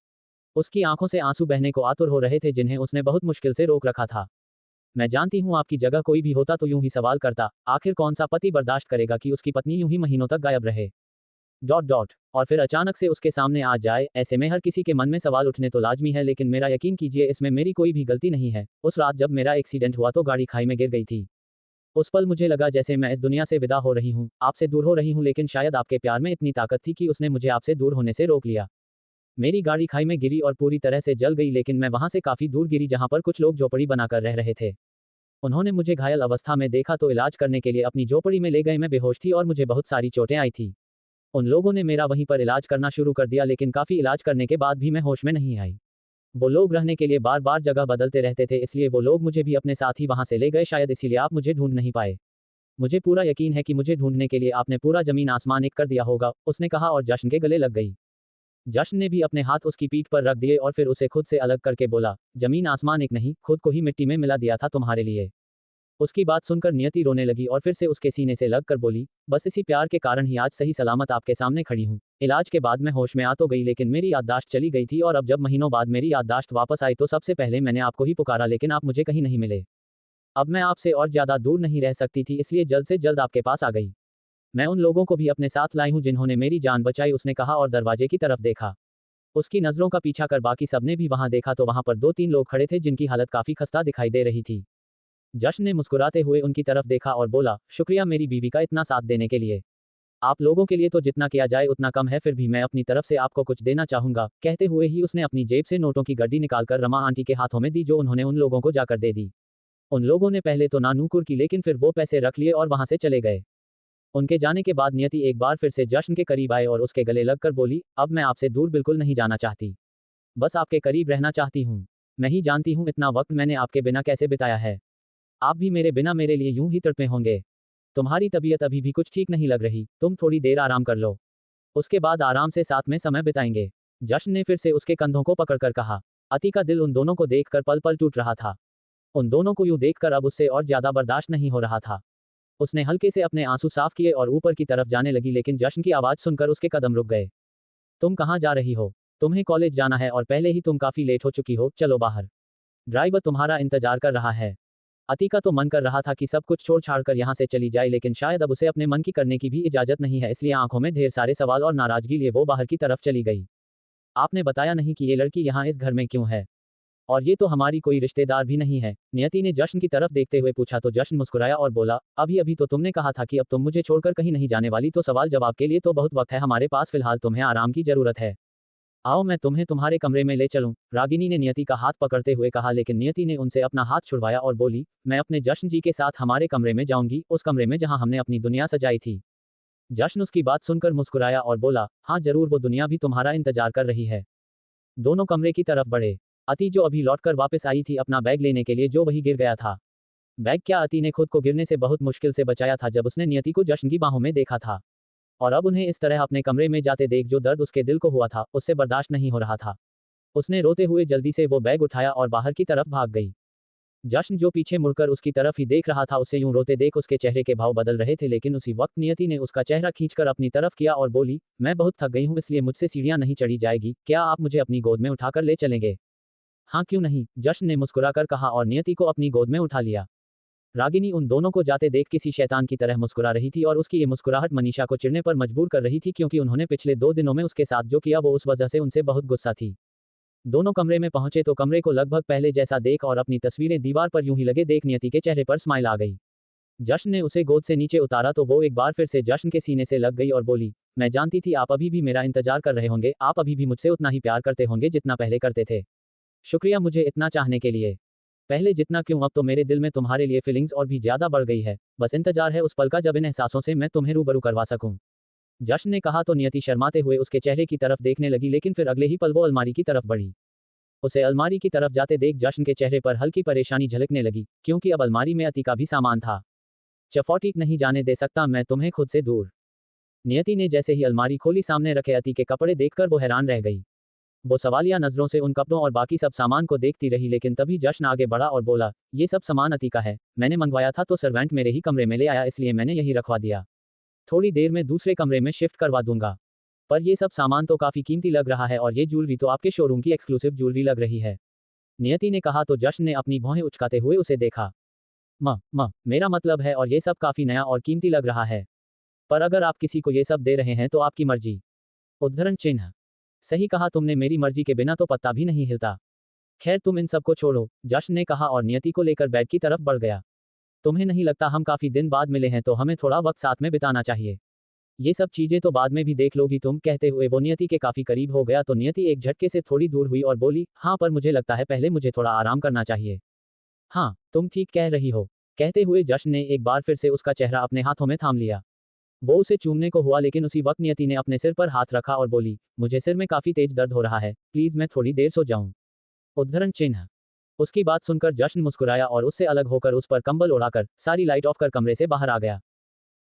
उसकी आंखों से आंसू बहने को आतुर हो रहे थे जिन्हें उसने बहुत मुश्किल से रोक रखा था। मैं जानती हूँ आपकी जगह कोई भी होता तो यूं ही सवाल करता, आखिर कौन सा पति बर्दाश्त करेगा कि उसकी पत्नी यूं ही महीनों तक गायब रहे। डॉट डॉट और फिर अचानक से उसके सामने आ जाए। ऐसे में हर किसी के मन में सवाल उठने तो लाजमी है लेकिन मेरा यकीन कीजिए इसमें मेरी कोई भी गलती नहीं है। उस रात जब मेरा एक्सीडेंट हुआ तो गाड़ी खाई में गिर गई थी। उस पल मुझे लगा जैसे मैं इस दुनिया से विदा हो रही हूँ, आपसे दूर हो रही हूँ, लेकिन शायद आपके प्यार में इतनी ताकत थी कि उसने मुझे आपसे दूर होने से रोक लिया। मेरी गाड़ी खाई में गिरी और पूरी तरह से जल गई लेकिन मैं वहां से काफी दूर गिरी जहां पर कुछ लोग झोपड़ी बनाकर रह रहे थे। उन्होंने मुझे घायल अवस्था में देखा तो इलाज करने के लिए अपनी झोपड़ी में ले गए। मैं बेहोश थी और मुझे बहुत सारी चोटें आई थी। उन लोगों ने मेरा वहीं पर इलाज करना शुरू कर दिया लेकिन काफी इलाज करने के बाद भी मैं होश में नहीं आई। वो लोग रहने के लिए बार बार जगह बदलते रहते थे इसलिए वो लोग मुझे भी अपने साथ ही वहां से ले गए, शायद इसीलिए आप मुझे ढूंढ नहीं पाए। मुझे पूरा यकीन है कि मुझे ढूंढने के लिए आपने पूरा जमीन आसमान एक कर दिया होगा, उसने कहा और जश्न के गले लग गई। जश्न ने भी अपने हाथ उसकी पीठ पर रख दिए और फिर उसे खुद से अलग करके बोला, जमीन आसमान एक नहीं, खुद को ही मिट्टी में मिला दिया था तुम्हारे लिए। उसकी बात सुनकर नियति रोने लगी और फिर से उसके सीने से लगकर बोली, बस इसी प्यार के कारण ही आज सही सलामत आपके सामने खड़ी हूँ। इलाज के बाद मैं होश में आ तो गई लेकिन मेरी याददाश्त चली गई थी और अब जब महीनों बाद मेरी याददाश्त वापस आई तो सबसे पहले मैंने आपको ही पुकारा लेकिन आप मुझे कहीं नहीं मिले। अब मैं आपसे और ज्यादा दूर नहीं रह सकती थी इसलिए जल्द से जल्द आपके पास आ गई। मैं उन लोगों को भी अपने साथ लाई हूँ जिन्होंने मेरी जान बचाई, उसने कहा और दरवाजे की तरफ देखा। उसकी नजरों का पीछा कर बाकी सबने भी वहां देखा तो वहां पर 2-3 लोग खड़े थे जिनकी हालत काफी खस्ता दिखाई दे रही थी। जश्न ने मुस्कुराते हुए उनकी तरफ देखा और बोला, शुक्रिया मेरी बीवी का इतना साथ देने के लिए। आप लोगों के लिए तो जितना किया जाए उतना कम है, फिर भी मैं अपनी तरफ से आपको कुछ देना चाहूंगा। कहते हुए ही उसने अपनी जेब से नोटों की गड्डी निकालकर रमा आंटी के हाथों में दी जो उन्होंने उन लोगों को जाकर दे दी। उन लोगों ने पहले तो नानूकुर की लेकिन फिर वो पैसे रख लिए और वहां से चले गए। उनके जाने के बाद नियति एक बार फिर से जश्न के करीब आए और उसके गले लगकर बोली, अब मैं आपसे दूर बिल्कुल नहीं जाना चाहती, बस आपके करीब रहना चाहती हूँ। मैं ही जानती हूँ इतना वक्त मैंने आपके बिना कैसे बिताया है। आप भी मेरे बिना मेरे लिए यूं ही तड़पे होंगे। तुम्हारी तबीयत अभी भी कुछ ठीक नहीं लग रही, तुम थोड़ी देर आराम कर लो, उसके बाद आराम से साथ में समय बिताएंगे। जश्न ने फिर से उसके कंधों को पकड़कर कहा। अति का दिल उन दोनों को देखकर पल पल टूट रहा था। उन दोनों को यूं देखकर अब उससे और ज्यादा बर्दाश्त नहीं हो रहा था। उसने हल्के से अपने आंसू साफ किए और ऊपर की तरफ जाने लगी लेकिन जश्न की आवाज सुनकर उसके कदम रुक गए। तुम कहाँ जा रही हो? तुम्हें कॉलेज जाना है और पहले ही तुम काफी लेट हो चुकी हो, चलो बाहर, ड्राइवर तुम्हारा इंतजार कर रहा है। अति का तो मन कर रहा था कि सब कुछ छोड़ छाड़ कर यहाँ से चली जाए लेकिन शायद अब उसे अपने मन की करने की भी इजाजत नहीं है, इसलिए आंखों में ढेर सारे सवाल और नाराजगी लिए वो बाहर की तरफ चली गई। आपने बताया नहीं कि ये लड़की यहाँ इस घर में क्यों है? और ये तो हमारी कोई रिश्तेदार भी नहीं है, नियति ने जश्न की तरफ देखते हुए पूछा तो जश्न मुस्कुराया और बोला, अभी अभी तो तुमने कहा था कि अब तुम मुझे छोड़कर कहीं नहीं जाने वाली, तो सवाल जवाब के लिए तो बहुत वक्त है हमारे पास, फिलहाल तुम्हें आराम की जरूरत है। आओ मैं तुम्हें तुम्हारे कमरे में ले चलूं, रागिनी ने नियति का हाथ पकड़ते हुए कहा लेकिन नियति ने उनसे अपना हाथ छुड़वाया और बोली, मैं अपने जश्न जी के साथ हमारे कमरे में जाऊंगी, उस कमरे में जहां हमने अपनी दुनिया सजाई थी। जश्न उसकी बात सुनकर मुस्कुराया और बोला, हाँ जरूर, वो दुनिया भी तुम्हारा इंतजार कर रही है। दोनों कमरे की तरफ बढ़े। अति जो अभी लौटकर वापस आई थी अपना बैग लेने के लिए जो वही गिर गया था। बैग क्या, अति ने खुद को गिरने से बहुत मुश्किल से बचाया था जब उसने नियति को जश्न की बाहों में देखा था। और अब उन्हें इस तरह अपने कमरे में जाते देख जो दर्द उसके दिल को हुआ था उससे बर्दाश्त नहीं हो रहा था। उसने रोते हुए जल्दी से वो बैग उठाया और बाहर की तरफ भाग गई। जश्न जो पीछे मुड़कर उसकी तरफ ही देख रहा था उसे यूं रोते देख उसके चेहरे के भाव बदल रहे थे, लेकिन उसी वक्त नियति ने उसका चेहरा खींचकर अपनी तरफ किया और बोली, मैं बहुत थक गई हूं इसलिए मुझसे सीढ़ियां नहीं चढ़ी जाएगी, क्या आप मुझे अपनी गोद में उठाकर ले चलेंगे? हाँ क्यों नहीं, जश्न ने मुस्कुराकर कहा और नियति को अपनी गोद में उठा लिया। रागिनी उन दोनों को जाते देख किसी शैतान की तरह मुस्कुरा रही थी और उसकी ये मुस्कुराहट मनीषा को चिढ़ने पर मजबूर कर रही थी, क्योंकि उन्होंने पिछले 2 दिनों में उसके साथ जो किया वो उस वजह से उनसे बहुत गुस्सा थी। दोनों कमरे में पहुंचे तो कमरे को लगभग पहले जैसा देख और अपनी तस्वीरें दीवार पर यूं ही लगे देख नियति के चेहरे पर स्माइल आ गई। जश्न ने उसे गोद से नीचे उतारा तो वो एक बार फिर से जश्न के सीने से लग गई और बोली, मैं जानती थी आप अभी भी मेरा इंतजार कर रहे होंगे, आप अभी भी मुझसे उतना ही प्यार करते होंगे जितना पहले करते थे। शुक्रिया मुझे इतना चाहने के लिए। पहले जितना क्यों, अब तो मेरे दिल में तुम्हारे लिए फीलिंग्स और भी ज्यादा बढ़ गई है, बस इंतजार है उस पल का जब इन एहसासों से मैं तुम्हें रूबरू करवा सकूं। जश्न ने कहा तो नियति शर्माते हुए उसके चेहरे की तरफ देखने लगी, लेकिन फिर अगले ही पल वो अलमारी की तरफ बढ़ी। उसे अलमारी की तरफ जाते देख जश्न के चेहरे पर हल्की परेशानी झलकने लगी, क्योंकि अब अलमारी में अति का भी सामान था। चफौटीक नहीं जाने दे सकता मैं तुम्हें खुद से दूर। नियति ने जैसे ही अलमारी खोली सामने रखे अति के कपड़े देखकर वो हैरान रह गई। वो सवालिया नजरों से उन कपड़ों और बाकी सब सामान को देखती रही, लेकिन तभी जश्न आगे बढ़ा और बोला, ये सब सामान अति का है, मैंने मंगवाया था तो सर्वेंट मेरे ही कमरे में ले आया इसलिए मैंने यही रखवा दिया, थोड़ी देर में दूसरे कमरे में शिफ्ट करवा दूंगा। पर ये सब सामान तो काफी कीमती लग रहा है और ये ज्वेलरी तो आपके शोरूम की एक्सक्लूसिव ज्वेलरी लग रही है, नियति ने कहा तो जश्न ने अपनी भौहें उचकाते हुए उसे देखा। मेरा मतलब है और ये सब काफी नया और कीमती लग रहा है, पर अगर आप किसी को ये सब दे रहे हैं तो आपकी मर्जी। उद्धरण चिन्ह। सही कहा तुमने, मेरी मर्जी के बिना तो पत्ता भी नहीं हिलता। खैर तुम इन सबको छोड़ो, जश्न ने कहा और नियति को लेकर बेड की तरफ बढ़ गया। तुम्हें नहीं लगता हम काफी दिन बाद मिले हैं तो हमें थोड़ा वक्त साथ में बिताना चाहिए? ये सब चीजें तो बाद में भी देख लोगी तुम, कहते हुए वो नियति के काफी करीब हो गया तो नियति एक झटके से थोड़ी दूर हुई और बोली, हाँ पर मुझे लगता है पहले मुझे थोड़ा आराम करना चाहिए। हाँ तुम ठीक कह रही हो, कहते हुए जश्न ने एक बार फिर से उसका चेहरा अपने हाथों में थाम लिया। वो उसे चूमने को हुआ, लेकिन उसी वक्त नियति ने अपने सिर पर हाथ रखा और बोली, मुझे सिर में काफी तेज दर्द हो रहा है, प्लीज मैं थोड़ी देर सो जाऊं। उद्धरण चिन्ह। उसकी बात सुनकर जश्न मुस्कुराया और उससे अलग होकर उस पर कंबल उड़ाकर सारी लाइट ऑफ कर कमरे से बाहर आ गया।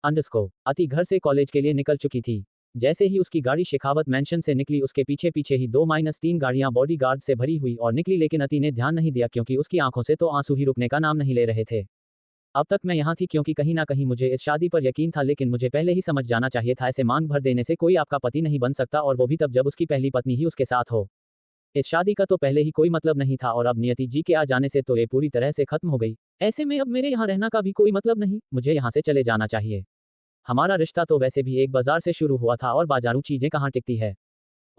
अंडरस्को। अति घर से कॉलेज के लिए निकल चुकी थी। जैसे ही उसकी गाड़ी शेखावत मैंशन से निकली उसके पीछे पीछे ही 2-3 गाड़ियां बॉडीगार्ड से भरी हुई और निकली, लेकिन अति ने ध्यान नहीं दिया क्योंकि उसकी आंखों से तो आंसू ही रुकने का नाम नहीं ले रहे थे। अब तक मैं यहाँ थी क्योंकि कहीं ना कहीं मुझे इस शादी पर यकीन था, लेकिन मुझे पहले ही समझ जाना चाहिए था ऐसे मांग भर देने से कोई आपका पति नहीं बन सकता, और वो भी तब जब उसकी पहली पत्नी ही उसके साथ हो। इस शादी का तो पहले ही कोई मतलब नहीं था और अब नियति जी के आ जाने से तो ये पूरी तरह से खत्म हो गई। ऐसे में अब मेरे यहाँ रहना का भी कोई मतलब नहीं, मुझे यहाँ से चले जाना चाहिए। हमारा रिश्ता तो वैसे भी एक बाजार से शुरू हुआ था और बाजारू चीजें कहाँ टिकती है,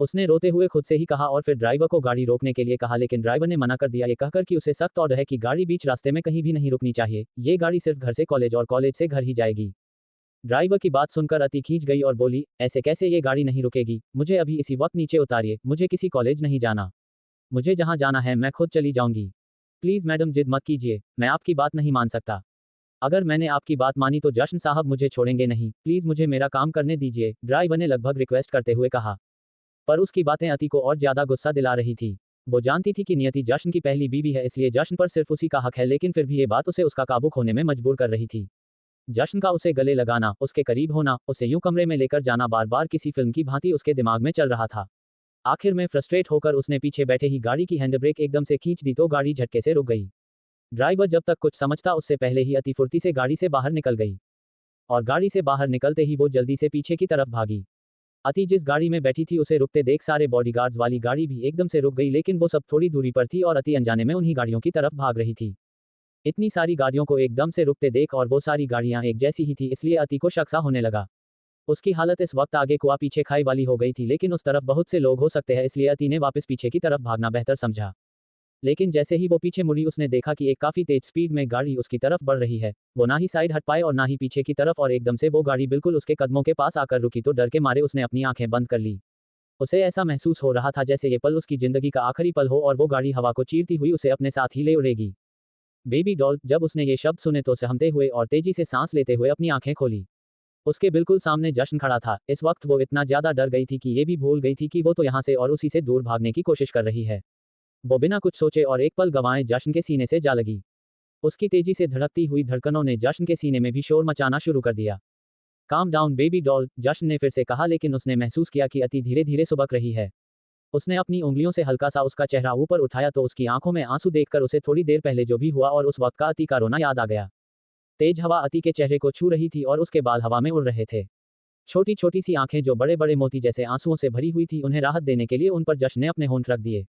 उसने रोते हुए खुद से ही कहा और फिर ड्राइवर को गाड़ी रोकने के लिए कहा, लेकिन ड्राइवर ने मना कर दिया, ये कहकर कि उसे सख्त ऑर्डर है कि गाड़ी बीच रास्ते में कहीं भी नहीं रुकनी चाहिए, ये गाड़ी सिर्फ घर से कॉलेज और कॉलेज से घर ही जाएगी। ड्राइवर की बात सुनकर अति खींच गई और बोली, ऐसे कैसे ये गाड़ी नहीं रुकेगी, मुझे अभी इसी वक्त नीचे उतारिए, मुझे किसी कॉलेज नहीं जाना, मुझे जहाँ जाना है मैं खुद चली जाऊंगी। प्लीज मैडम जिद मत कीजिए, मैं आपकी बात नहीं मान सकता। अगर मैंने आपकी बात मानी तो जश्न साहब मुझे छोड़ेंगे नहीं, प्लीज मुझे मेरा काम करने दीजिए, ड्राइवर ने लगभग रिक्वेस्ट करते हुए कहा। पर उसकी बातें अति को और ज्यादा गुस्सा दिला रही थी। वो जानती थी कि नियति जश्न की पहली बीवी है, इसलिए जश्न पर सिर्फ उसी का हक है, लेकिन फिर भी ये बात उसे उसका काबू खोने में मजबूर कर रही थी। जश्न का उसे गले लगाना, उसके करीब होना, उसे यूं कमरे में लेकर जाना बार बार किसी फिल्म की भांति उसके दिमाग में चल रहा था। आखिर में फ्रस्ट्रेट होकर उसने पीछे बैठे ही गाड़ी की हैंड ब्रेक एकदम से खींच दी तो गाड़ी झटके से रुक गई। ड्राइवर जब तक कुछ समझता उससे पहले ही अति फुर्ती से गाड़ी से बाहर निकल गई, और गाड़ी से बाहर निकलते ही वो जल्दी से पीछे की तरफ भागी। अति जिस गाड़ी में बैठी थी उसे रुकते देख सारे बॉडीगार्ड्स वाली गाड़ी भी एकदम से रुक गई, लेकिन वो सब थोड़ी दूरी पर थी और अति अनजाने में उन्हीं गाड़ियों की तरफ भाग रही थी। इतनी सारी गाड़ियों को एकदम से रुकते देख और वो सारी गाड़ियां एक जैसी ही थी, इसलिए अति को शक सा होने लगा। उसकी हालत इस वक्त आगे कुआ पीछे खाई वाली हो गई थी, लेकिन उस तरफ बहुत से लोग हो सकते हैं, इसलिए अति ने वापस पीछे की तरफ भागना बेहतर समझा। लेकिन जैसे ही वो पीछे मुड़ी उसने देखा कि एक काफी तेज स्पीड में गाड़ी उसकी तरफ बढ़ रही है। वो ना ही साइड हट पाए और ना ही पीछे की तरफ, और एकदम से वो गाड़ी बिल्कुल उसके कदमों के पास आकर रुकी तो डर के मारे उसने अपनी आंखें बंद कर ली। उसे ऐसा महसूस हो रहा था जैसे ये पल उसकी जिंदगी का आखिरी पल हो और वो गाड़ी हवा को चीरती हुई उसे अपने साथ ही ले उड़ेगी। Baby doll. जब उसने ये शब्द सुने तो सहमते हुए और तेजी से सांस लेते हुए अपनी आंखें खोली। उसके बिल्कुल सामने जश्न खड़ा था। इस वक्त वो इतना ज्यादा डर गई थी कि ये भी भूल गई थी कि वो तो यहाँ से और उसी से दूर भागने की कोशिश कर रही है। वो बिना कुछ सोचे और एक पल गंवाए जश्न के सीने से जा लगी। उसकी तेजी से धड़कती हुई धड़कनों ने जश्न के सीने में भी शोर मचाना शुरू कर दिया। काम डाउन बेबी डॉल, जश्न ने फिर से कहा, लेकिन उसने महसूस किया कि अति धीरे धीरे सुबक रही है। उसने अपनी उंगलियों से हल्का सा उसका चेहरा ऊपर उठाया तो उसकी आंखों में आंसू देखकर उसे थोड़ी देर पहले जो भी हुआ और उस वक्त का अति का रोना याद आ गया। तेज हवा अति के चेहरे को छू रही थी और उसके बाल हवा में उड़ रहे थे। छोटी छोटी सी आंखें जो बड़े बड़े मोती जैसे आंसुओं से भरी हुई थी, उन्हें राहत देने के लिए उन पर जश्न ने अपने होंठ रख दिए।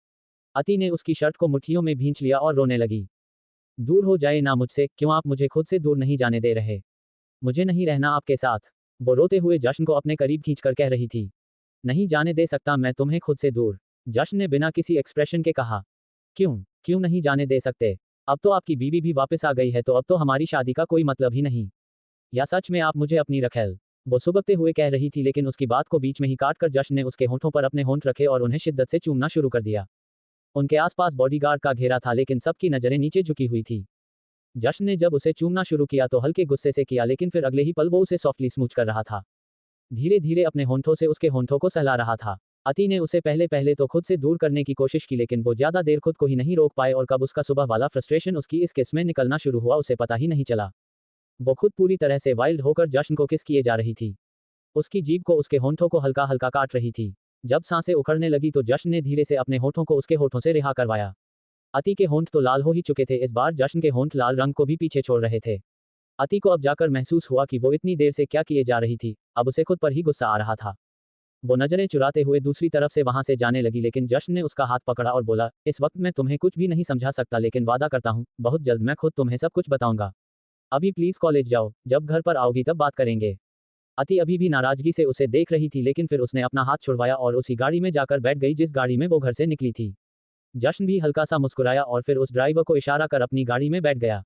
अति ने उसकी शर्ट को मुट्ठियों में भींच लिया और रोने लगी। दूर हो जाए ना मुझसे, क्यों आप मुझे खुद से दूर नहीं जाने दे रहे? मुझे नहीं रहना आपके साथ। वो रोते हुए जश्न को अपने करीब खींचकर कह रही थी। नहीं जाने दे सकता मैं तुम्हें खुद से दूर, जश्न ने बिना किसी एक्सप्रेशन के कहा। क्यों नहीं जाने दे सकते? अब तो आपकी बीवी भी वापस आ गई है, तो अब तो हमारी शादी का कोई मतलब ही नहीं। या सच में आप मुझे अपनी रखेल? वो सुबकते हुए कह रही थी, लेकिन उसकी बात को बीच में ही काटकर जश्न ने उसके होंठों पर अपने होंठ रखे और उन्हें शिद्दत से चूमना शुरू कर दिया। उनके आसपास बॉडीगार्ड का घेरा था, लेकिन सबकी नजरें नीचे झुकी हुई थी। जश्न ने जब उसे चूमना शुरू किया तो हल्के गुस्से से किया, लेकिन फिर अगले ही पल वो उसे सॉफ्टली स्मूच कर रहा था। धीरे धीरे अपने होंठों से उसके होंठों को सहला रहा था। अति ने उसे पहले पहले तो खुद से दूर करने की कोशिश की, लेकिन वो ज्यादा देर खुद को ही नहीं रोक पाए और कब उसका सुबह वाला फ्रस्ट्रेशन उसकी इस किस में निकलना शुरू हुआ उसे पता ही नहीं चला। वो खुद पूरी तरह से वाइल्ड होकर जश्न को किस किए जा रही थी। उसकी जीभ को उसके होंठों को हल्का हल्का काट रही थी। जब सांसें उखड़ने लगी तो जश्न ने धीरे से अपने होंठों को उसके होंठों से रिहा करवाया। अति के होंठ तो लाल हो ही चुके थे, इस बार जश्न के होंठ लाल रंग को भी पीछे छोड़ रहे थे। अति को अब जाकर महसूस हुआ कि वो इतनी देर से क्या किए जा रही थी। अब उसे खुद पर ही गुस्सा आ रहा था। वो नजरें चुराते हुए दूसरी तरफ से वहां से जाने लगी, लेकिन जश्न ने उसका हाथ पकड़ा और बोला, इस वक्त मैं तुम्हें कुछ भी नहीं समझा सकता, लेकिन वादा करता हूँ बहुत जल्द मैं खुद तुम्हें सब कुछ बताऊंगा। अभी प्लीज कॉलेज जाओ, जब घर पर आओगी तब बात करेंगे। अति अभी भी नाराजगी से उसे देख रही थी, लेकिन फिर उसने अपना हाथ छुड़वाया और उसी गाड़ी में जाकर बैठ गई जिस गाड़ी में वो घर से निकली थी। जश्न भी हल्का सा मुस्कुराया और फिर उस ड्राइवर को इशारा कर अपनी गाड़ी में बैठ गया।